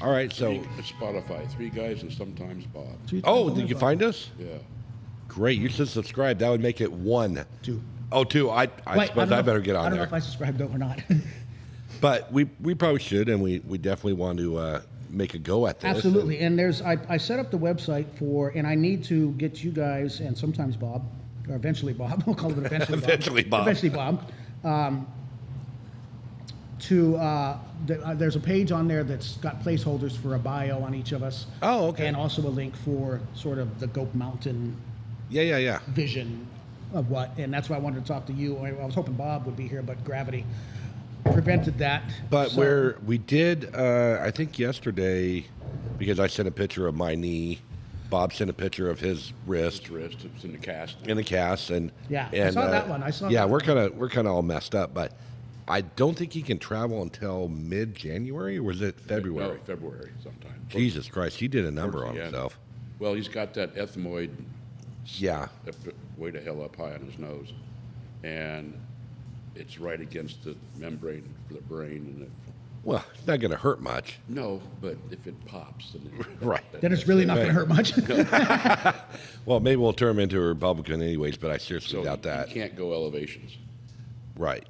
All right, so Spotify, 3 guys and sometimes Bob. Did you find us? Yeah. Great. You should subscribe. That would make it 1. 2. Oh, 2. I suppose I better get on there. I don't know if I subscribed or not. But we probably should, and we definitely want to make a go at this. Absolutely. And I set up the website and I need to get you guys, and sometimes Bob, or eventually Bob, we'll call it eventually Bob. Eventually Bob. There's a page on there that's got placeholders for a bio on each of us. Oh, okay. And also a link for sort of the Gope Mountain vision of what, and that's why I wanted to talk to you. I was hoping Bob would be here, but gravity prevented that. But we did, I think yesterday, because I sent a picture of my knee, Bob sent a picture of his wrist. It's in the cast. In the cast, and I saw that one. We're kind of all messed up, but I don't think he can travel until mid-January, or was it February? No, February sometime. Jesus Christ, he did a number Towards on the end. himself. Well, he's got that ethmoid Yeah. way to hell up high on his nose, and it's right against the membrane for the brain. And Well, it's not going to hurt much. no, but if it pops, then Right. Then it's really not going to hurt much. Well, maybe we'll turn him into a Republican anyways, but I seriously So doubt that. you can't go elevations. Right.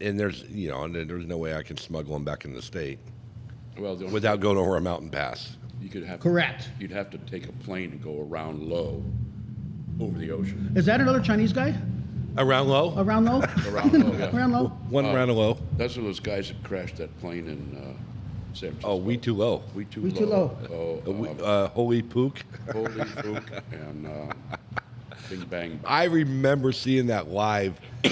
And there's, and there's no way I can smuggle him back in the state Well, the only without going over a mountain pass. you could have Correct. You'd have to take a plane and go around low over the ocean. Is that another Chinese guy? Around low? Around low? Around low, yeah. Around low? One round of low. That's one of those guys that crashed that plane in San Francisco. Oh, we too low. We too We low. too low. Oh, Holy pook. holy fook and bing bang. I remember seeing that live in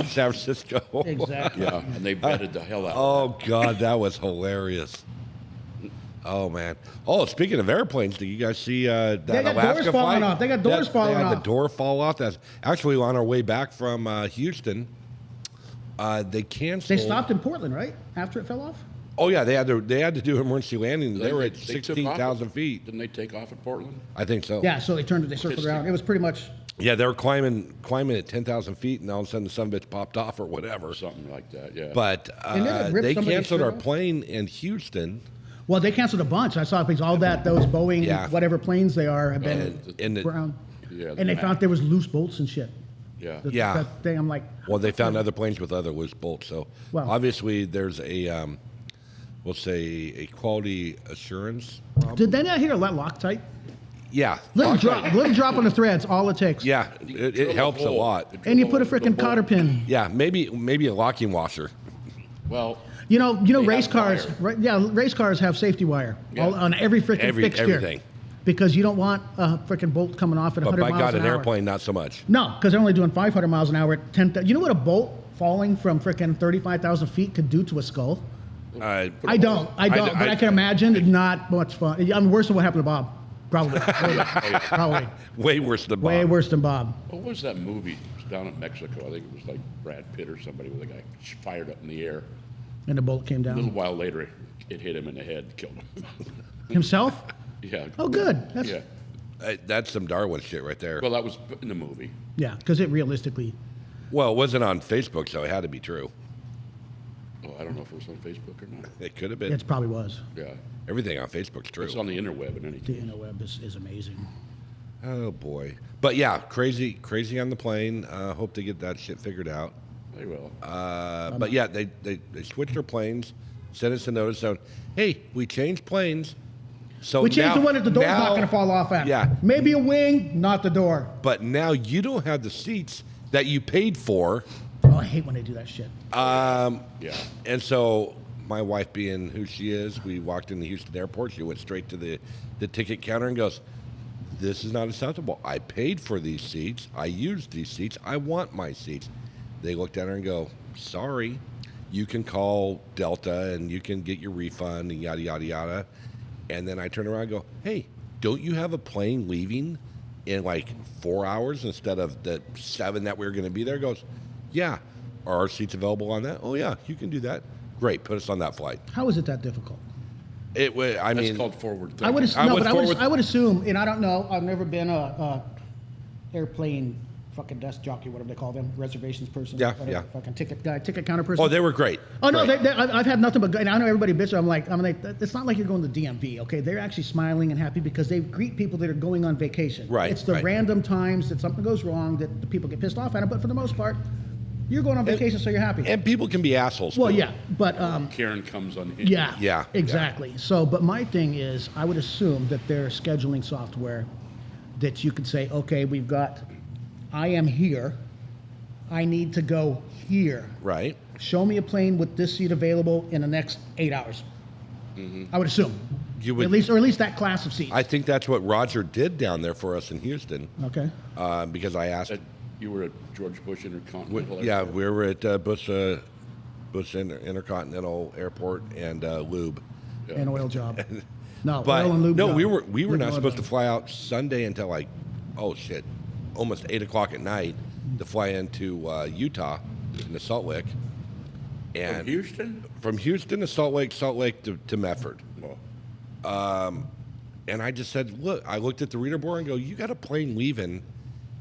San Francisco. Exactly. Yeah, and they betted the hell out of Oh, God, that was hilarious. Oh, man. Oh, speaking of airplanes, did you guys see that They got Alaska doors falling flight? off. They got doors falling They had off. the door fall off. That's actually on our way back from Houston. They canceled. They stopped in Portland, right? After it fell off? Oh, yeah, they had to do emergency landing. They were at They took off 16,000 feet. Didn't they take off at Portland? I think so. Yeah, so they circled around. It was pretty much. Yeah, they were climbing at 10,000 feet, and all of a sudden the son of a bitch popped off or whatever. Something like that, yeah. But And then it ripped they somebody's canceled shirt our off? plane in Houston. Well, they canceled a bunch. I saw things. All those Boeing, Yeah. whatever planes they are, have been And the- brown. Yeah, And they the found there was loose bolts and shit. yeah. Yeah. That thing, I'm like, Well, they found other planes with other loose bolts. So Well- obviously there's a, we'll say, a quality assurance. did they not hear that Loctite? Yeah. Little drop on the threads, all it takes. Yeah, Drill it a helps a hole. lot. Drill And you put a hole, freaking drill cotter bolt. pin. Yeah, maybe a locking washer. Well, You know, They race have cars. wire. Right? Yeah, race cars have safety wire Yeah. on every freaking fixture. Everything. Because you don't want a freaking bolt coming off at But 100 by miles God, an an hour. airplane, not so much. No, because they're only doing 500 miles an hour at 10. You know what a bolt falling from freaking 35,000 feet could do to a skull? Uh, I don't, but I can imagine it's not much fun. I mean, worse than what happened to Bob. Probably. Probably. way worse than Bob. Way worse than Bob. what was that movie? It was down in Mexico. I think it was like Brad Pitt or somebody with a guy fired up in the air. And the bolt came A little down. while later, it hit him in the head, killed him. Himself? Yeah. Oh, good. That's, Yeah. That's some Darwin shit right there. Well, that was in the movie. Yeah, because it realistically. Well, it wasn't on Facebook, so it had to be true. Oh, I don't know if it was on Facebook or not. It could have been. It probably was. Yeah. Everything on Facebook's true. It's on the interweb in any The case. interweb is amazing. Oh boy. But yeah, crazy on the plane. Hope to get that shit figured out. They will. But yeah, they switched their planes, sent us a notice saying, "Hey, we changed planes." So We changed now- the one that the door's not now- going to fall off at. Yeah. Maybe a wing, not the door. But now you don't have the seats that you paid for, Oh, I hate when they do that shit. Yeah. and so my wife, being who she is, we walked in the Houston airport. She went straight to the ticket counter and goes, "This is not acceptable. I paid for these seats. I used these seats. I want my seats." They looked at her and go, "Sorry, you can call Delta and you can get your refund and yada, yada, yada." And then I turn around and go, "Hey, don't you have a plane leaving in like 4 hours instead of the 7 that we were going to be there?" Goes, "Yeah. Are our seats available on that?" "Oh, yeah, you can do that." "Great, put us on that flight." How is it that difficult? It was, I That's mean, called forward thinking. I would assume, I would I would assume, and I don't know. I've never been a airplane fucking desk jockey, whatever they call them, reservations person. Yeah, whatever, yeah. Fucking ticket guy, ticket counter person. oh, they were great. Oh no, Great. I've had nothing but good. And I know everybody bitch. I'm like, it's not like you're going to DMV, okay? They're actually smiling and happy because they greet people that are going on vacation. Right, It's the right. random times that something goes wrong that the people get pissed off at it. But for the most part, you're going on vacation, so you're happy. And people can be assholes. Well, too. yeah, but Karen comes on. yeah, Yeah, exactly. So, but my thing is, I would assume that there's scheduling software that you could say, okay, we've got, I am here. I need to go here. Right. Show me a plane with this seat available in the next 8 hours. I would assume. You would- at least that class of seats. I think that's what Roger did down there for us in Houston, Okay. because I asked. You were at George Bush Intercontinental. Yeah, Airport. we were at Bush Intercontinental Airport and Lube. An oil job. No, But oil and lube no, job. we were Lube not and oil supposed to job. fly out Sunday until like, oh shit, almost 8 o'clock at night to fly into Utah, into Salt Lick. And From Houston? From Houston to Salt Lake to Medford. Oh. And I just said, look, I looked at the reader board and go, you got a plane leaving.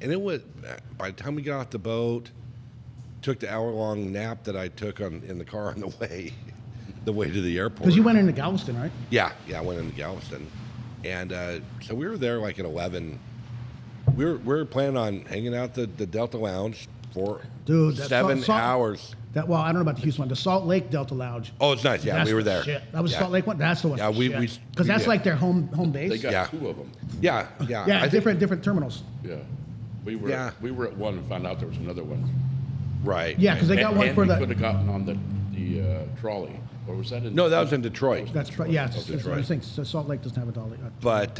And it was, by the time we got off the boat, took the hour-long nap that I took in the car on the way to the airport. Because you went into Galveston, right? Yeah, I went into Galveston. And so we were there like at 11. We were planning on hanging out the Delta Lounge for Dude, that's 7 hours. Well, I don't know about the Houston one. The Salt Lake Delta Lounge. Oh, it's nice. Yeah, That's we were the there. shit. That was Yeah. Salt Lake one. That's the one. Yeah, because we that's like their home base. They got Yeah. 2 of them. Yeah. yeah, I think- different terminals. Yeah. We were Yeah. at one and found out there was another one. Right. Yeah, because they got one and for we the. could have gotten on the trolley. Or was that in? No, that was in Detroit. That's right. Yeah, it's Detroit. I think so Salt Lake doesn't have a dolly. But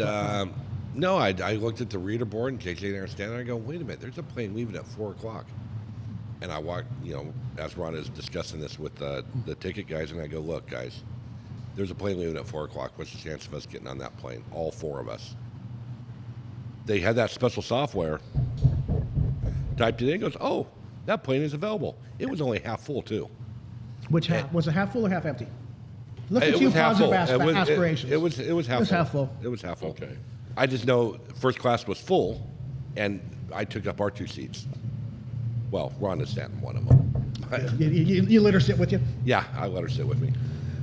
no, I looked at the reader board and JJ there standing there. I go, wait a minute, there's a plane leaving at 4 o'clock. And I walked, as Ron is discussing this with the ticket guys, and I go, look, guys, there's a plane leaving at 4 o'clock. What's the chance of us getting on that plane? All 4 of us. They had that special software. Typed it in, goes, oh, that plane is available. It was only half full, too. Which half was it? Half full or half empty? Look It at you, was half positive full. aspirations. It was half It was full. half full. It was half full. Okay. I just know first class was full, and I took up our 2 seats. Well, Rhonda sat in one of them. You let her sit with you. Yeah, I let her sit with me.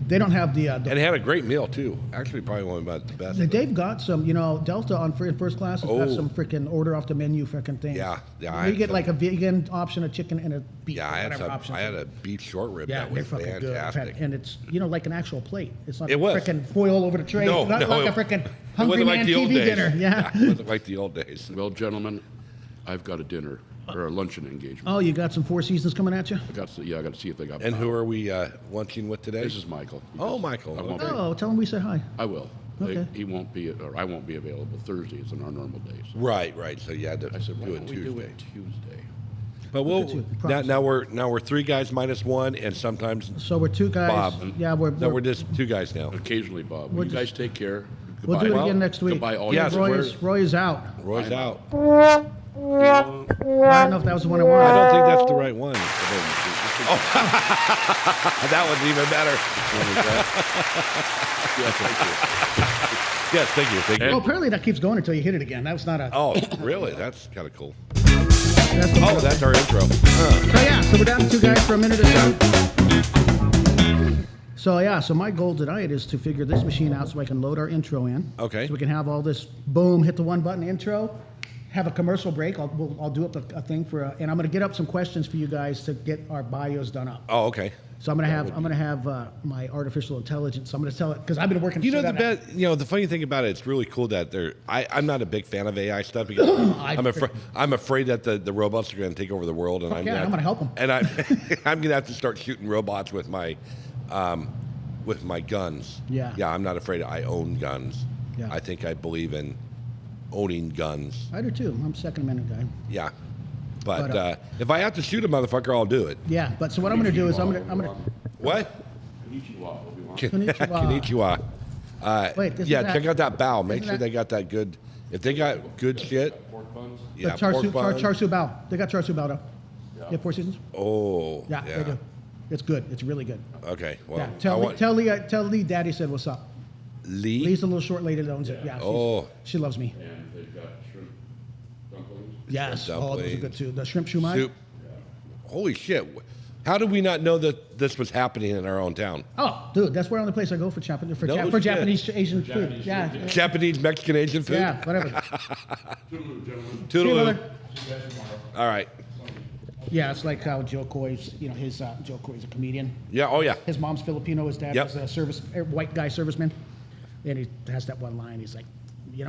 They don't have the. And it had a great meal, too. Actually, probably one of the best. They've got some, Delta on in first class has got Oh. some freaking order off the menu freaking things. Yeah. I You had get some- like a vegan option, a chicken, and a beef. Yeah, or whatever option. I had a beef short rib Yeah, that they're was fucking good. I've fantastic. had- And it's like an actual plate. It's not It was. freaking foil over the tray. No, It's not no, like a it- freaking It Hungry wasn't like Man the old TV days. dinner. Yeah. It wasn't like the old days. Well, gentlemen, I've got a dinner or a luncheon engagement. Oh, you got some Four Seasons coming at you? I got to see if they got. And who are we lunching with today? This is Michael. Oh, Michael. I won't Okay. Oh, tell him we said hi. I will. Okay. He won't be, or I won't be available Thursdays on our normal days. Right. So you had to I said, why do it don't we Tuesday. do it Tuesday? But now we're 3 guys minus 1, and sometimes So we're 2 guys. Bob. Yeah, we're just 2 guys now. Occasionally, Bob. We'll You guys take care. We'll do it Goodbye. again next week. Goodbye, all Yes, you Roy is out. Roy's out. I don't know if that was the one I wanted. I don't think that's the right one. Oh, that one's even better. Yes, thank you. Oh, apparently that keeps going until you hit it again. That was not a. Oh, really? That's kind of cool. That's the Oh, that's our intro. So we're down to 2 guys for a minute or so. So my goal tonight is to figure this machine out so I can load our intro in. Okay. So we can have all this boom, hit the 1 button intro, have a commercial break. I'll do up a thing and I'm going to get up some questions for you guys to get our bios done up. Oh, okay. So I'm going to have my artificial intelligence. I'm going to tell it because I've been working. You know through the that. the funny thing about it, it's really cool that I'm not a big fan of AI stuff because I'm afraid that the robots are going to take over the world, and I'm I'm going to help them. And I'm going to have to start shooting robots with my guns. Yeah. Yeah, I'm not afraid. I own guns. Yeah. I think I believe in owning guns. I do too. I'm a Second Amendment guy. Yeah. But But, if I have to shoot a motherfucker, I'll do it. Yeah, but so what I'm going to do is I'm going to. What? Konnichiwa, Obi-Wan. Konnichiwa. Konnichiwa. Wait, this Yeah, is check out that bow. Make isn't sure that- they got that good. If they got good shit, Pork buns? yeah, char pork buns. siu bao. They got char siu bao. Yeah, Four Seasons. Oh, Yeah, they do. It's good. It's really good. Okay, well, Yeah, I tell want tell Lee Daddy said what's up. Lee. Lee's the little short lady that owns it. Yeah. Oh. She loves me. And they've got shrimp dumplings. Yes. Shrimp Oh, those are good dumplings. too. The shrimp shumai. Soup. Holy shit! How did we not know that this was happening in our own town? Oh, dude, that's where only place I go for Japanese No shit. Japanese Asian food. Yeah. Japanese, Mexican, Asian food. Yeah. Whatever. Gentlemen. See you, Toodaloo. brother. All right. Yeah, it's like how Joe Coy's. His Joe Coy's a comedian. Yeah. Oh yeah. His mom's Filipino. His dad Yep. is a white guy serviceman, and he has that one line. He's like,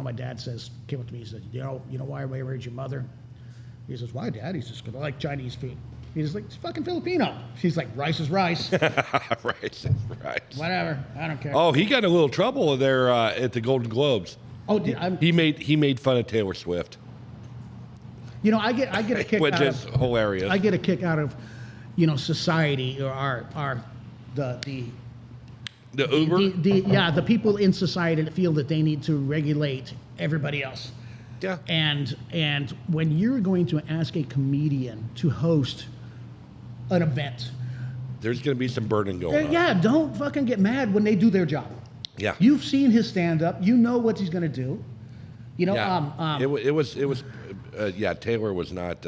my dad came up to me. He said, you know why I married your mother? He says, why, Dad? He says, 'cause I like Chinese food. He's like, it's fucking Filipino. She's like, rice is rice. Right. Whatever. I don't care. Oh, he got in a little trouble there at the Golden Globes. Oh, He made fun of Taylor Swift, I get a kick which out is of hilarious. I get a kick out of, society or the Uber. the people in society that feel that they need to regulate everybody else. Yeah. And when you're going to ask a comedian to host an event, There's going to be some burden going on. Yeah, don't fucking get mad when they do their job. Yeah. You've seen his stand-up. You know what he's going to do. You know, Yeah. It was. Yeah, Taylor was not.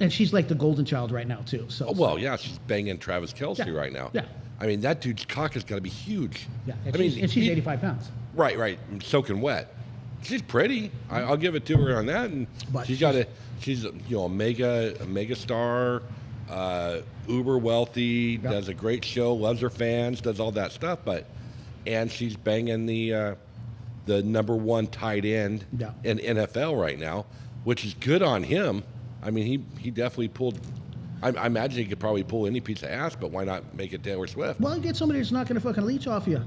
And she's like the golden child right now, too. So. Well, yeah, she's banging Travis Kelce right now. Yeah. I mean, that dude's cock is going to be huge. Yeah, and she's 85 pounds. Right, soaking wet. She's pretty. I'll give it to her on that. And But she's a mega star, uber wealthy, does a great show, loves her fans, does all that stuff. And she's banging the number one tight end in NFL right now, which is good on him. I mean, he definitely pulled. I imagine he could probably pull any piece of ass, but why not make it Taylor Swift? Well, get somebody that's not going to fucking leech off you.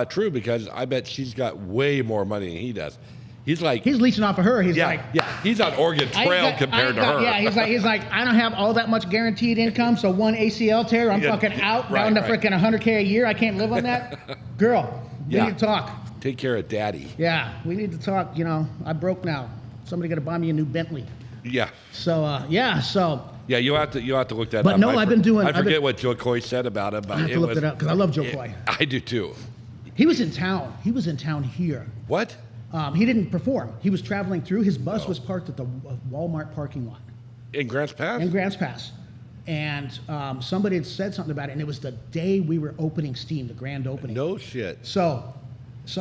True, because I bet she's got way more money than he does. He's leeching off of her. He's he's on Oregon Trail compared to her. Yeah, he's like, I don't have all that much guaranteed income, so one ACL tear, I'm fucking out down to freaking $100K a year. I can't live on that. Girl, we need to talk. Take care of daddy. Yeah, we need to talk. You know, I'm broke now. Somebody got to buy me a new Bentley. Yeah. So yeah, you have to look that up. But no, I forget what Joe Coy said about it, but I have to look it up because I love Joe Coy. I do too. He was in town. He was in town here. What? He didn't perform. He was traveling through. His bus was parked at the Walmart parking lot. In Grants Pass? In Grants Pass. And somebody had said something about it, and it was the day we were opening Steam, the grand opening. No shit. So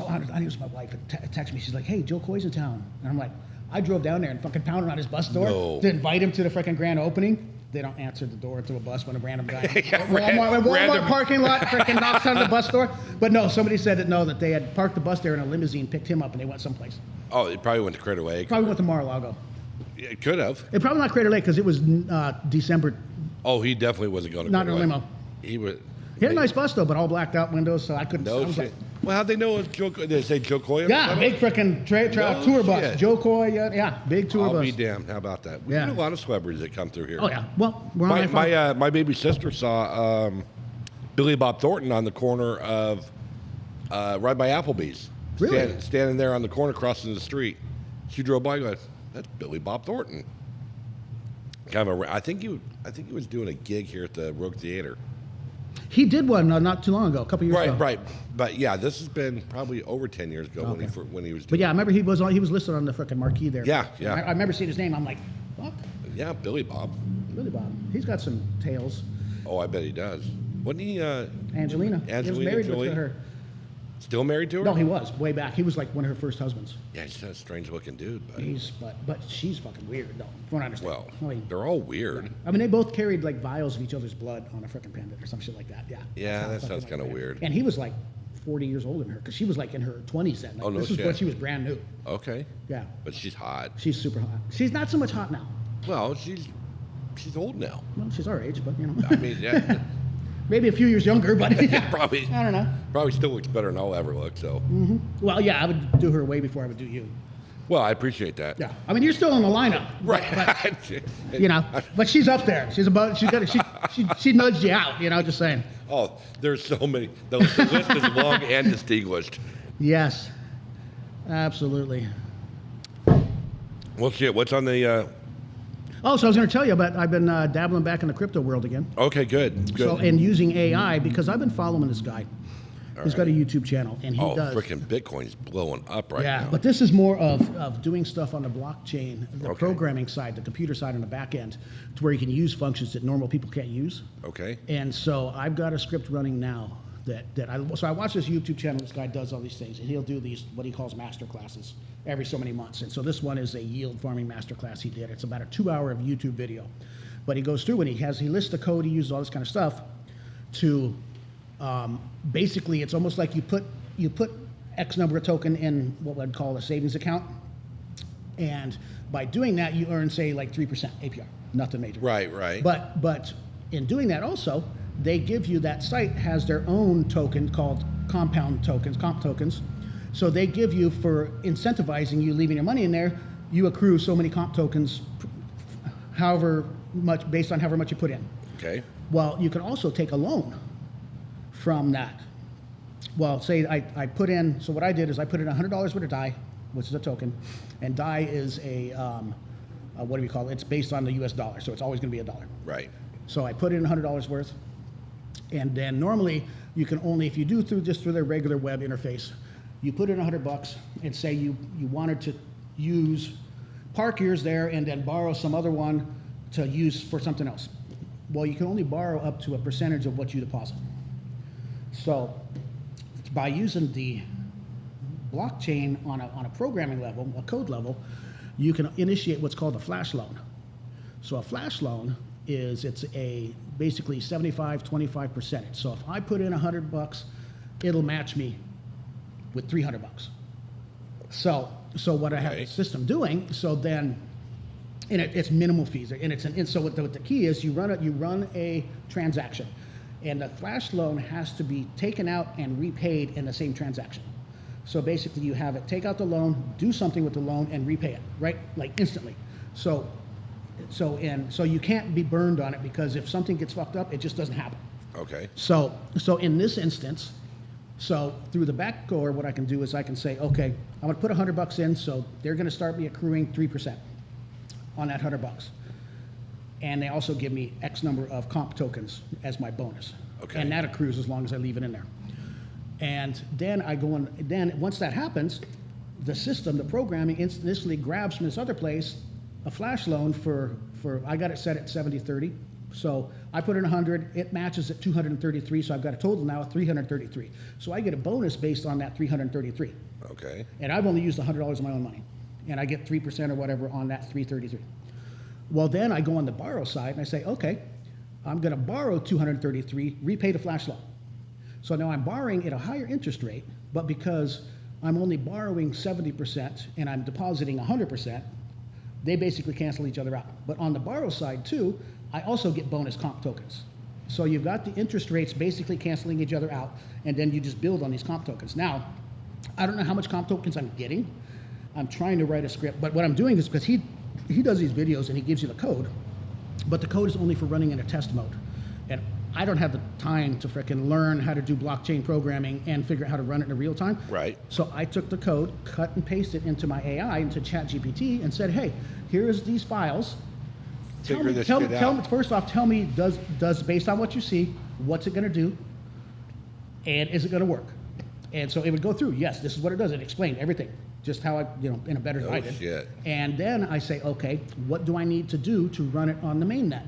I think it was my wife that texted me. She's like, hey, Joe Coy's in town. And I'm like, I drove down there and fucking pounded on his bus door to invite him to the freaking grand opening. They don't answer the door to a bus when a random guy Walmart parking lot freaking knocks on the bus door. But no, somebody said that they had parked the bus there in a limousine, picked him up, and they went someplace. Oh, it probably went to Crater Lake. Probably went to Mar-a-Lago. It could have. It probably not Crater Lake because it was December. Oh, he definitely wasn't going to Not in a limo. He was. He had a nice bus though, but all blacked out windows, so I couldn't. No shit. Like, well, how'd they know it was Joe Coy? Did they say Joe Coy? Yeah, big freaking tour bus. Joe Coy, yeah, big tour bus. I'll be damned. How about that? We get a lot of celebrities that come through here. Oh yeah. Well, we're on my baby sister saw Billy Bob Thornton on the corner of right by Applebee's. Really? Standing there on the corner, crossing the street. She drove by, going, "That's Billy Bob Thornton." Kind of I think he was doing a gig here at the Rogue Theater. He did one not too long ago, a couple years ago. Right. But yeah, this has been probably over 10 years ago when he was doing. But yeah, I remember he was listed on the freaking marquee there. Yeah. I remember seeing his name. I'm like, fuck. Yeah, Billy Bob. Billy Bob. He's got some tales. Oh, I bet he does. Wasn't he? Angelina. He was married to her. Still married to her? No, he was way back. He was like one of her first husbands. Yeah, he's a strange looking dude. But she's fucking weird. No, from what I understand. Well, they're all weird. I mean, they both carried like vials of each other's blood on a freaking pendant or some shit like that. Yeah. Yeah, that sounds kind of weird. And he was like 40 years older than her because she was like in her 20s then. Like, oh no This shit. was when she was brand new. Okay. Yeah. But she's hot. She's super hot. She's not so much hot now. Well, she's old now. Well, she's our age, but you know. I mean, yeah. Maybe a few years younger, but probably. I don't know. Probably still looks better than I'll ever look. So. Mm-hmm. Well, yeah, I would do her way before I would do you. Well, I appreciate that. Yeah, I mean, you're still in the lineup, right? But, you know, but she's up there. She's about. She nudged you out. You know, just saying. Oh, there's so many. The list is long and distinguished. Yes, absolutely. Well, shit. What's on the? Oh, so I was going to tell you about. I've been dabbling back in the crypto world again. Okay, good. So and using AI because I've been following this guy. He's got a YouTube channel, and he does. Oh, freaking Bitcoin's blowing up right now. Yeah, but this is more of doing stuff on the blockchain, the programming side, the computer side on the back end, to where you can use functions that normal people can't use. Okay. And so I've got a script running now so I watch this YouTube channel. This guy does all these things, and he'll do these what he calls master classes every so many months. And so this one is a yield farming master class he did. It's about a 2-hour YouTube video, but he goes through and he lists the code, he uses all this kind of stuff to. Basically, it's almost like you put X number of token in what I'd call a savings account, and by doing that, you earn say like 3% APR, nothing major. Right. But in doing that, also they give you that site has their own token called comp tokens. So they give you for incentivizing you leaving your money in there, you accrue so many comp tokens, however much based on however much you put in. Okay. Well, you can also take a loan from that. Well, say I put in, so what I did is I put in $100 worth of DAI, which is a token, and DAI is what do we call it? It's based on the US dollar, so it's always gonna be $1. Right. So I put in $100 worth, And then normally you can only, if you do just through their regular web interface, you put in $100 and say you wanted to park yours there and then borrow some other one to use for something else. Well, you can only borrow up to a percentage of what you deposit. So by using the blockchain on a programming level, a code level, you can initiate what's called a flash loan. So a flash loan is basically 75-25 percentage. So if I put in $100, it'll match me with $300. So what I have the system doing, so then, and it's minimal fees, and so what the key is, you run a transaction, and the flash loan has to be taken out and repaid in the same transaction. So basically, you have it take out the loan, do something with the loan, and repay it, right, like instantly. So you can't be burned on it, because if something gets fucked up, it just doesn't happen. Okay. So in this instance, so through the back door, what I can do is I can say, okay, I'm gonna put $100 in, so they're gonna start me accruing 3% on that $100. And they also give me X number of comp tokens as my bonus. Okay. And that accrues as long as I leave it in there. And then then once that happens, the system, the programming initially grabs from this other place a flash loan for I got it set at 70-30. So I put in 100, it matches at 233, so I've got a total now of 333. So I get a bonus based on that 333. Okay. And I've only used $100 of my own money, and I get 3% or whatever on that 333. Well, then I go on the borrow side and I say, okay, I'm going to borrow 233, repay the flash loan. So now I'm borrowing at a higher interest rate, but because I'm only borrowing 70% and I'm depositing 100%, they basically cancel each other out. But on the borrow side too, I also get bonus comp tokens. So you've got the interest rates basically canceling each other out, and then you just build on these comp tokens. Now, I don't know how much comp tokens I'm getting. I'm trying to write a script, but what I'm doing is, because he does these videos and he gives you the code, but the code is only for running in a test mode. And I don't have the time to frickin' learn how to do blockchain programming and figure out how to run it in real time. Right. So I took the code, cut and pasted into my AI, into ChatGPT, and said, hey, here's these files. Tell me, first off, tell me, does based on what you see, what's it gonna do? And is it gonna work? And so it would go through, yes, this is what it does. It explained everything, just how I, in a better way I did. Shit. And then I say, okay, what do I need to do to run it on the mainnet?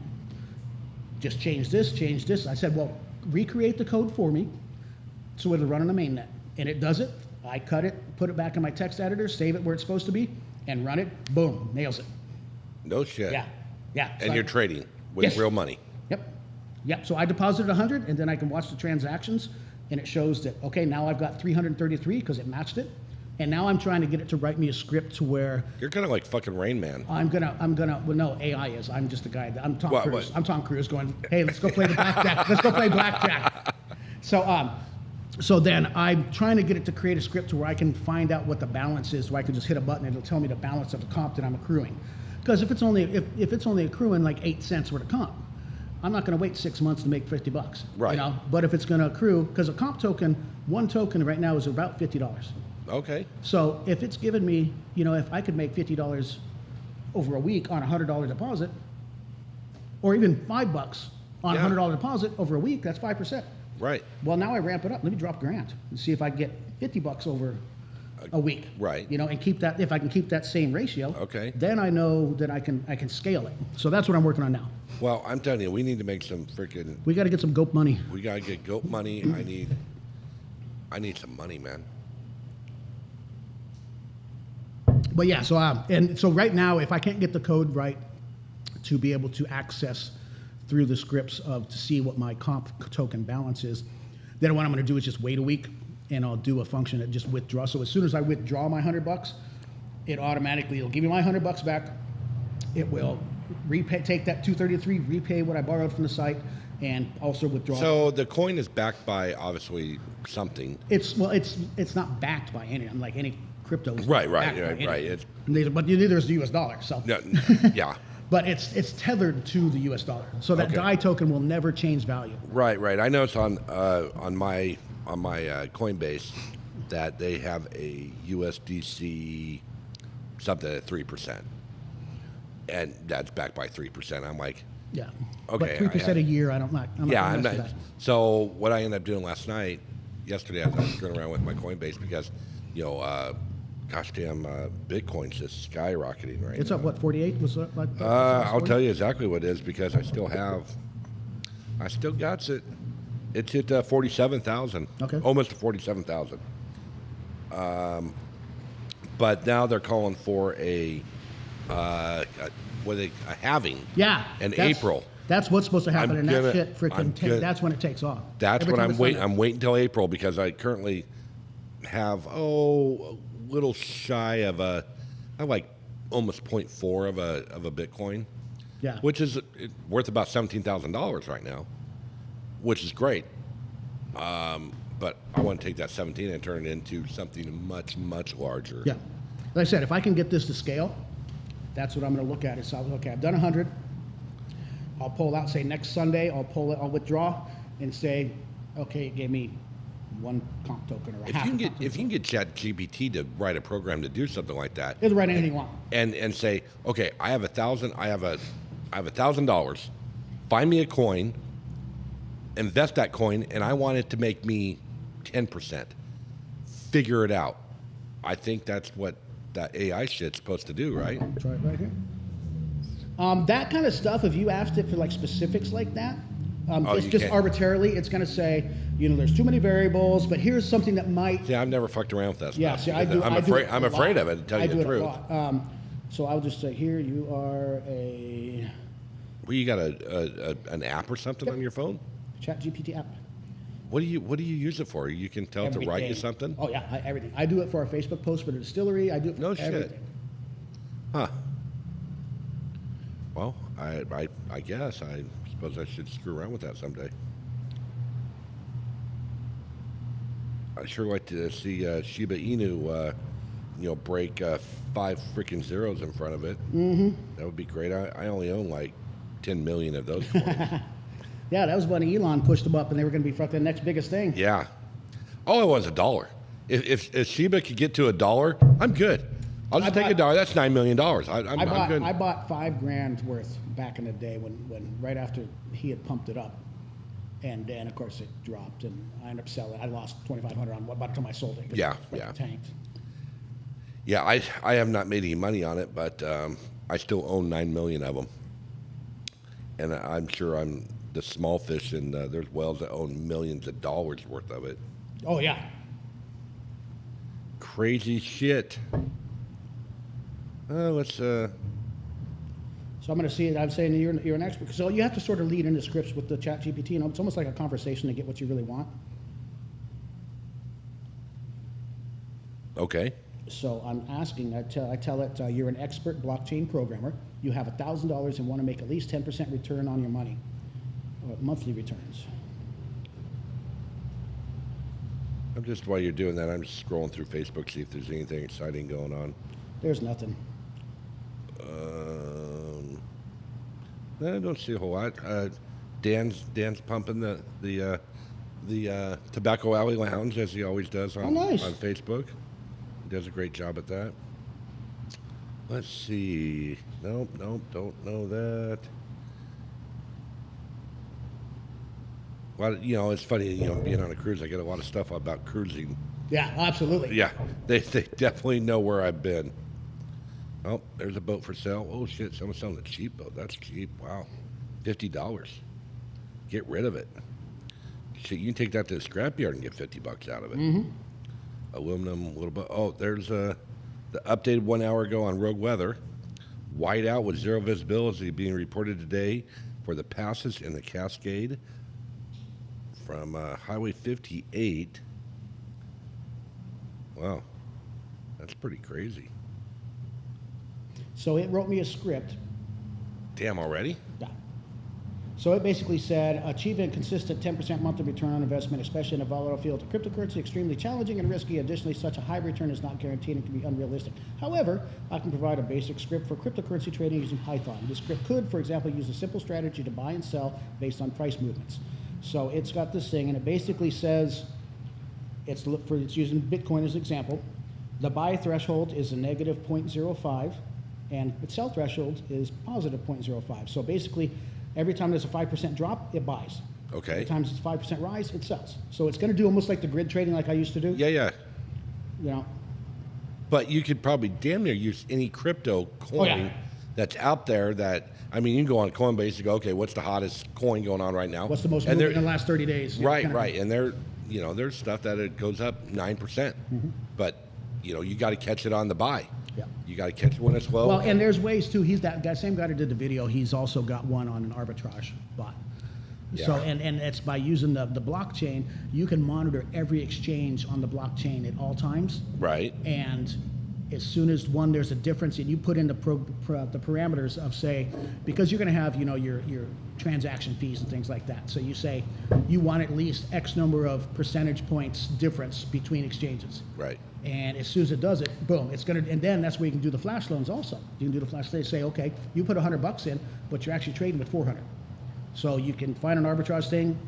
Just change this. I said, well, recreate the code for me so it'll run on the mainnet. And it does it. I cut it, put it back in my text editor, save it where it's supposed to be, and run it. Boom, nails it. No shit. Yeah. And So you're trading with real money. Yep. So I deposited 100, and then I can watch the transactions, and it shows that, okay, now I've got 333 because it matched it. And now I'm trying to get it to write me a script to where You're kind of like fucking Rain Man. well, no, AI is. I'm just a guy. I'm Tom Cruise. I'm Tom Cruise going, hey, let's go play the blackjack. Let's go play blackjack. So then I'm trying to get it to create a script to where I can find out what the balance is, where I can just hit a button and it'll tell me the balance of the comp that I'm accruing. Because if it's only accruing like 8 cents worth of comp, I'm not going to wait 6 months to make $50. Right. But if it's going to accrue, because a comp token, one token right now is about $50. Okay. So if it's given me, if I could make $50 over a week on a $100 deposit, or even $5 on a $100 deposit over a week, that's 5%. Right. Well, now I ramp it up. Let me drop $1,000 and see if I can get $50 over a week. Right. And keep that. If I can keep that same ratio, okay, then I know that I can scale it. So that's what I'm working on now. Well, I'm telling you, we need to make some freaking. We got to get some goat money. We got to get goat money. I need some money, man. But yeah, so right now, if I can't get the code right to be able to access through the scripts to see what my comp token balance is, then what I'm going to do is just wait a week, and I'll do a function that just withdraws. So as soon as I withdraw my $100, it'll give me my $100 back. It will take that 233, repay what I borrowed from the site, and also withdraw. So the coin is backed by obviously something. It's not backed by anything, like any crypto. Right. But neither is the US dollar. So yeah. But it's tethered to the US dollar. So that DAI token will never change value. Right. I know it's on my Coinbase that they have a USDC something at 3%, and that's backed by 3%. I'm like, Yeah. Okay, But 3% a year, I'm not Yeah, gonna I'm mess not. with that. So what I ended up doing yesterday, I was screwing around with my Coinbase because, gosh damn, Bitcoin's just skyrocketing right It's now. up, what, 48? I'll tell you exactly what it is because I still got it. It's hit 47,000. Okay. Almost to 47,000. But now they're calling for a halving. Yeah. In that's- April. That's what's supposed to happen, I'm and gonna- that shit I'm freaking gonna- that's when it takes off. That's Every what time I'm it's waiting. on I'm waiting until April because I currently have a little shy of I have like almost 0.4 of a Bitcoin, Yeah. which is worth about $17,000 right now, which is great. But I want to take that 17 and turn it into something much larger. Yeah. Like I said, if I can get this to scale, that's what I'm going to look at. Is okay, I've done 100. I'll pull out, say next Sunday, I'll withdraw and say, okay, it gave me one comp token or a half. If you can get ChatGPT to write a program to do something like that, It'll write anything you want. and say, okay, I have $1,000. Find me a coin, invest that coin, and I want it to make me 10%. Figure it out. I think that's what that AI shit's supposed to do, right? Try it right here. That kind of stuff, if you asked it for like specifics like that, it's you just can't. arbitrarily, it's going to say, there's too many variables, but here's something that might. Yeah, I've never fucked around with that stuff. Yeah, see, I because do. I'm I do afraid. it a I'm lot. afraid of it. To tell you the I do truth. it a lot. So I'll just say, here you are Well, you got an app or something on your phone? ChatGPT app. What do you use it for? You can tell it to write you Everything. something? Oh yeah, everything. I do it for a Facebook post for the distillery. I do it for No shit. everything. Huh. Well, I guess I suppose I should screw around with that someday. I sure like to see Shiba Inu, break 5 freaking zeros in front of it. Mm-hmm. That would be great. I only own like 10 million of those coins. Yeah, that was when Elon pushed them up, and they were going to be the next biggest thing. Yeah. All it was $1. If Shiba could get to $1, I'm good. I'll just take $1. That's $9 million. I'm good. I bought $5,000 worth back in the day when right after he had pumped it up, and then of course it dropped, and I ended up selling. I lost $2,500 on by the time I sold it. 'Cause Yeah, it yeah. tanked. Yeah, I have not made any money on it, but I still own 9 million of them, and I'm sure I'm the small fish, and there's whales that own millions of dollars worth of it. Oh yeah. Crazy shit. Let's. So I'm going to see it. I'm saying you're an expert. So you have to sort of lead into scripts with the ChatGPT. It's almost like a conversation to get what you really want. Okay. So I'm asking. I tell it you're an expert blockchain programmer. You have $1,000 and want to make at least 10% return on your money, monthly returns. I'm just while you're doing that, I'm just scrolling through Facebook, see if there's anything exciting going on. There's nothing. I don't see a whole lot. Dan's pumping the Tobacco Alley Lounge as he always does on nice. on Facebook. He does a great job at that. Let's see. Nope, don't know that. Well, it's funny, being on a cruise, I get a lot of stuff about cruising. Yeah, absolutely. Yeah, they definitely know where I've been. Oh, there's a boat for sale. Oh shit, someone's selling a cheap boat. That's cheap. Wow, $50. Get rid of it. Shit, you can take that to the scrapyard and get $50 out of it. Mm-hmm. Aluminum, a little bit. Oh, there's the updated 1 hour ago on Rogue Weather. Whiteout with zero visibility being reported today for the passes in the Cascade from Highway 58. Wow, that's pretty crazy. So it wrote me a script. Damn, already? Yeah. So it basically said, achieving a consistent 10% monthly return on investment, especially in a volatile field of cryptocurrency, extremely challenging and risky. Additionally, such a high return is not guaranteed and can be unrealistic. However, I can provide a basic script for cryptocurrency trading using Python. This script could, for example, use a simple strategy to buy and sell based on price movements. So it's got this thing, and it basically says, it's using Bitcoin as an example. The buy threshold is a negative 0.05, and the sell threshold is positive 0.05. So basically, Every time there's a 5% drop, it buys. Okay. Every time it's a 5% rise, it sells. So it's going to do almost like the grid trading like I used to do. Yeah. You know. But you could probably damn near use any crypto coin that's out there that, I mean, you can go on Coinbase and go, okay, what's the hottest coin going on right now? What's the most moving in the last 30 days? Right. And there's stuff that it goes up 9%. But, you got to catch it on the buy. Yeah. You got to catch it when it's low. Well, and there's ways too. He's that same guy that did the video. He's also got one on an arbitrage bot. Yeah. So and it's by using the blockchain, you can monitor every exchange on the blockchain at all times. Right. And as soon as there's a difference, and you put in the parameters of, say, because you're going to have your transaction fees and things like that. So you say you want at least X number of percentage points difference between exchanges. Right. And as soon as it does it, boom, it's gonna. And then that's where you can do the flash loans also. You can do the flash. They say, okay, you put $100 in, but you're actually trading with 400. So you can find an arbitrage thing,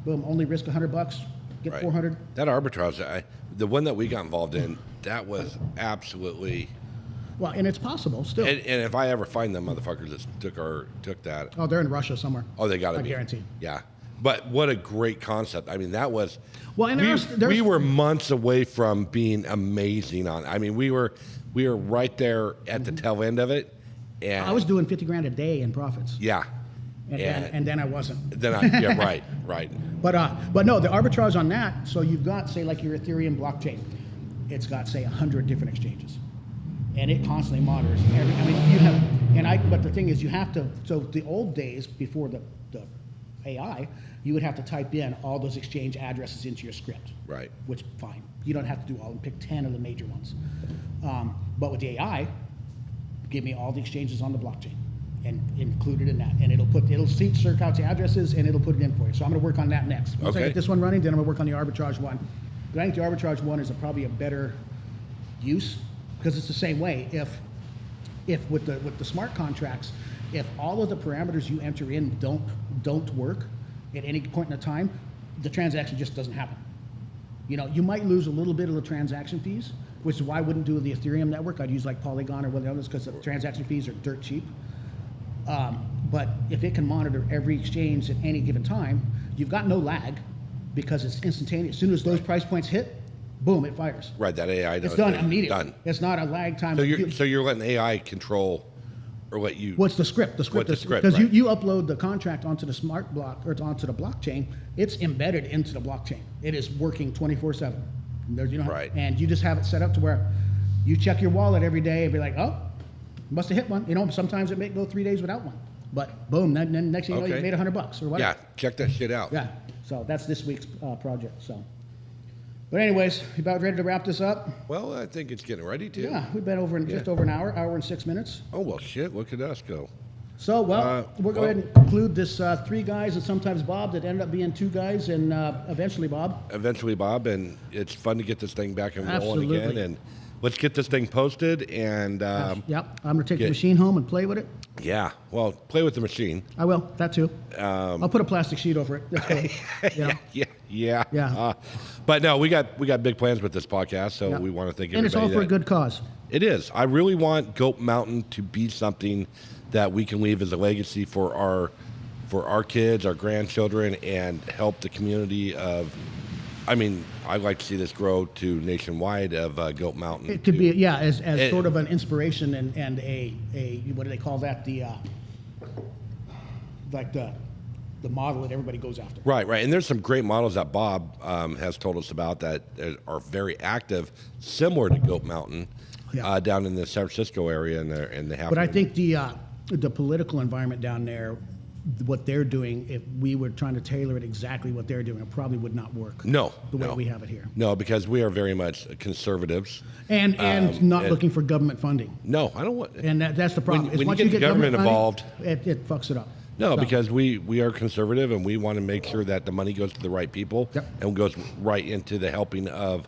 boom, only risk $100, get 400. That arbitrage, the one that we got involved in, that was absolutely. Well, and it's possible still. And if I ever find them motherfuckers that took that. Oh, they're in Russia somewhere. Oh, they got to I be. guarantee. Yeah. But what a great concept. I mean, that was. Well, and we were months away from being amazing on. I mean, we were right there at the tail end of it. And I was doing 50 grand a day in profits. Yeah. And then I wasn't. Right. But no, the arbitrage on that. So you've got, say, like your Ethereum blockchain. It's got, say, 100 different exchanges, and it constantly monitors every. I mean, you have, but the thing is, you have to. So the old days before the AI, you would have to type in all those exchange addresses into your script. Right. Which, fine. You don't have to do all of them. Pick 10 of the major ones. But with the AI, give me all the exchanges on the blockchain and include it in that. And it'll search out the addresses and it'll put it in for you. So I'm going to work on that next. Once I get this one running, then I'm going to work on the arbitrage one. But I think the arbitrage one is probably a better use because it's the same way. If with the smart contracts, if all of the parameters you enter in don't work at any point in time, the transaction just doesn't happen. You might lose a little bit of the transaction fees, which is why I wouldn't do the Ethereum network. I'd use like Polygon or one of the others because the transaction fees are dirt cheap. But if it can monitor every exchange at any given time, you've got no lag because it's instantaneous. As soon as those price points hit, boom, it fires. Right, that AI knows. It's done immediately. Done. It's not a lag time. So you're letting AI control or let you. What's the script? The script. Because you upload the contract onto the smart block or onto the blockchain, it's embedded into the blockchain. It is working 24/7. Right. And you just have it set up to where you check your wallet every day and be like, oh, must have hit one. Sometimes it may go 3 days without one. But boom, then next thing you know, you made $100 or whatever. Yeah, check that shit out. Yeah. So that's this week's project. So. But anyways, you about ready to wrap this up? Well, I think it's getting ready to. Yeah, we've been just over an hour and 6 minutes. Oh, well, shit, look at us go. So, we'll go ahead and conclude this 3 guys and sometimes Bob that ended up being 2 guys and eventually Bob. And it's fun to get this thing back and rolling again. And let's get this thing posted. And yep, I'm going to take the machine home and play with it. Yeah, well, play with the machine. I will, that too. I'll put a plastic sheet over it. That's cool. Yeah. But no, we got big plans with this podcast, so we want to thank everybody. And it's all for a good cause. It is. I really want Goat Mountain to be something that we can leave as a legacy for our kids, our grandchildren, and help the community of. I mean, I'd like to see this grow to nationwide of Goat Mountain. It could be, as sort of an inspiration and a what do they call that? The model that everybody goes after. Right. And there's some great models that Bob has told us about that are very active, similar to Goat Mountain, down in the San Francisco area, and they have. But I think the political environment down there, what they're doing, if we were trying to tailor it exactly what they're doing, it probably would not work. No, the way we have it here. No, because we are very much conservatives and not looking for government funding. No, I don't want. And that's the problem. When you get the government involved, it fucks it up. No, because we are conservative and we want to make sure that the money goes to the right people and goes right into the helping of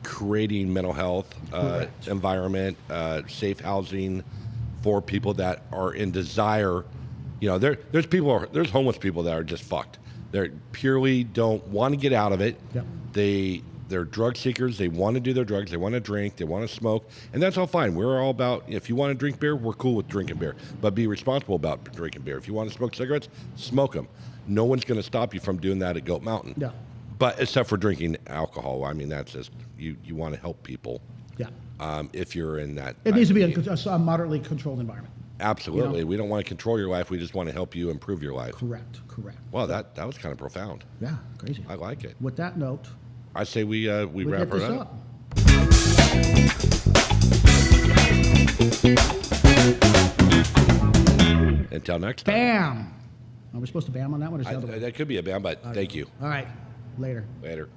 creating mental health, environment, safe housing for people that are in desire. There's homeless people that are just fucked. They purely don't want to get out of it. Yep. They They're drug seekers. They want to do their drugs. They want to drink. They want to smoke. And that's all fine. We're all about, if you want to drink beer, we're cool with drinking beer. But be responsible about drinking beer. If you want to smoke cigarettes, smoke them. No one's going to stop you from doing that at Goat Mountain. Yeah. But except for drinking alcohol. I mean, that's just, you want to help people. Yeah. If you're in that. It needs to be a moderately controlled environment. Absolutely. You know? We don't want to control your life. We just want to help you improve your life. Correct. Well, that was kind of profound. Yeah, crazy. I like it. With that note, I say we wrap get this it up. Until next time. Bam! Are we supposed to bam on that one? Or is the other one? That could be a bam, but thank you. All right. Later. Later.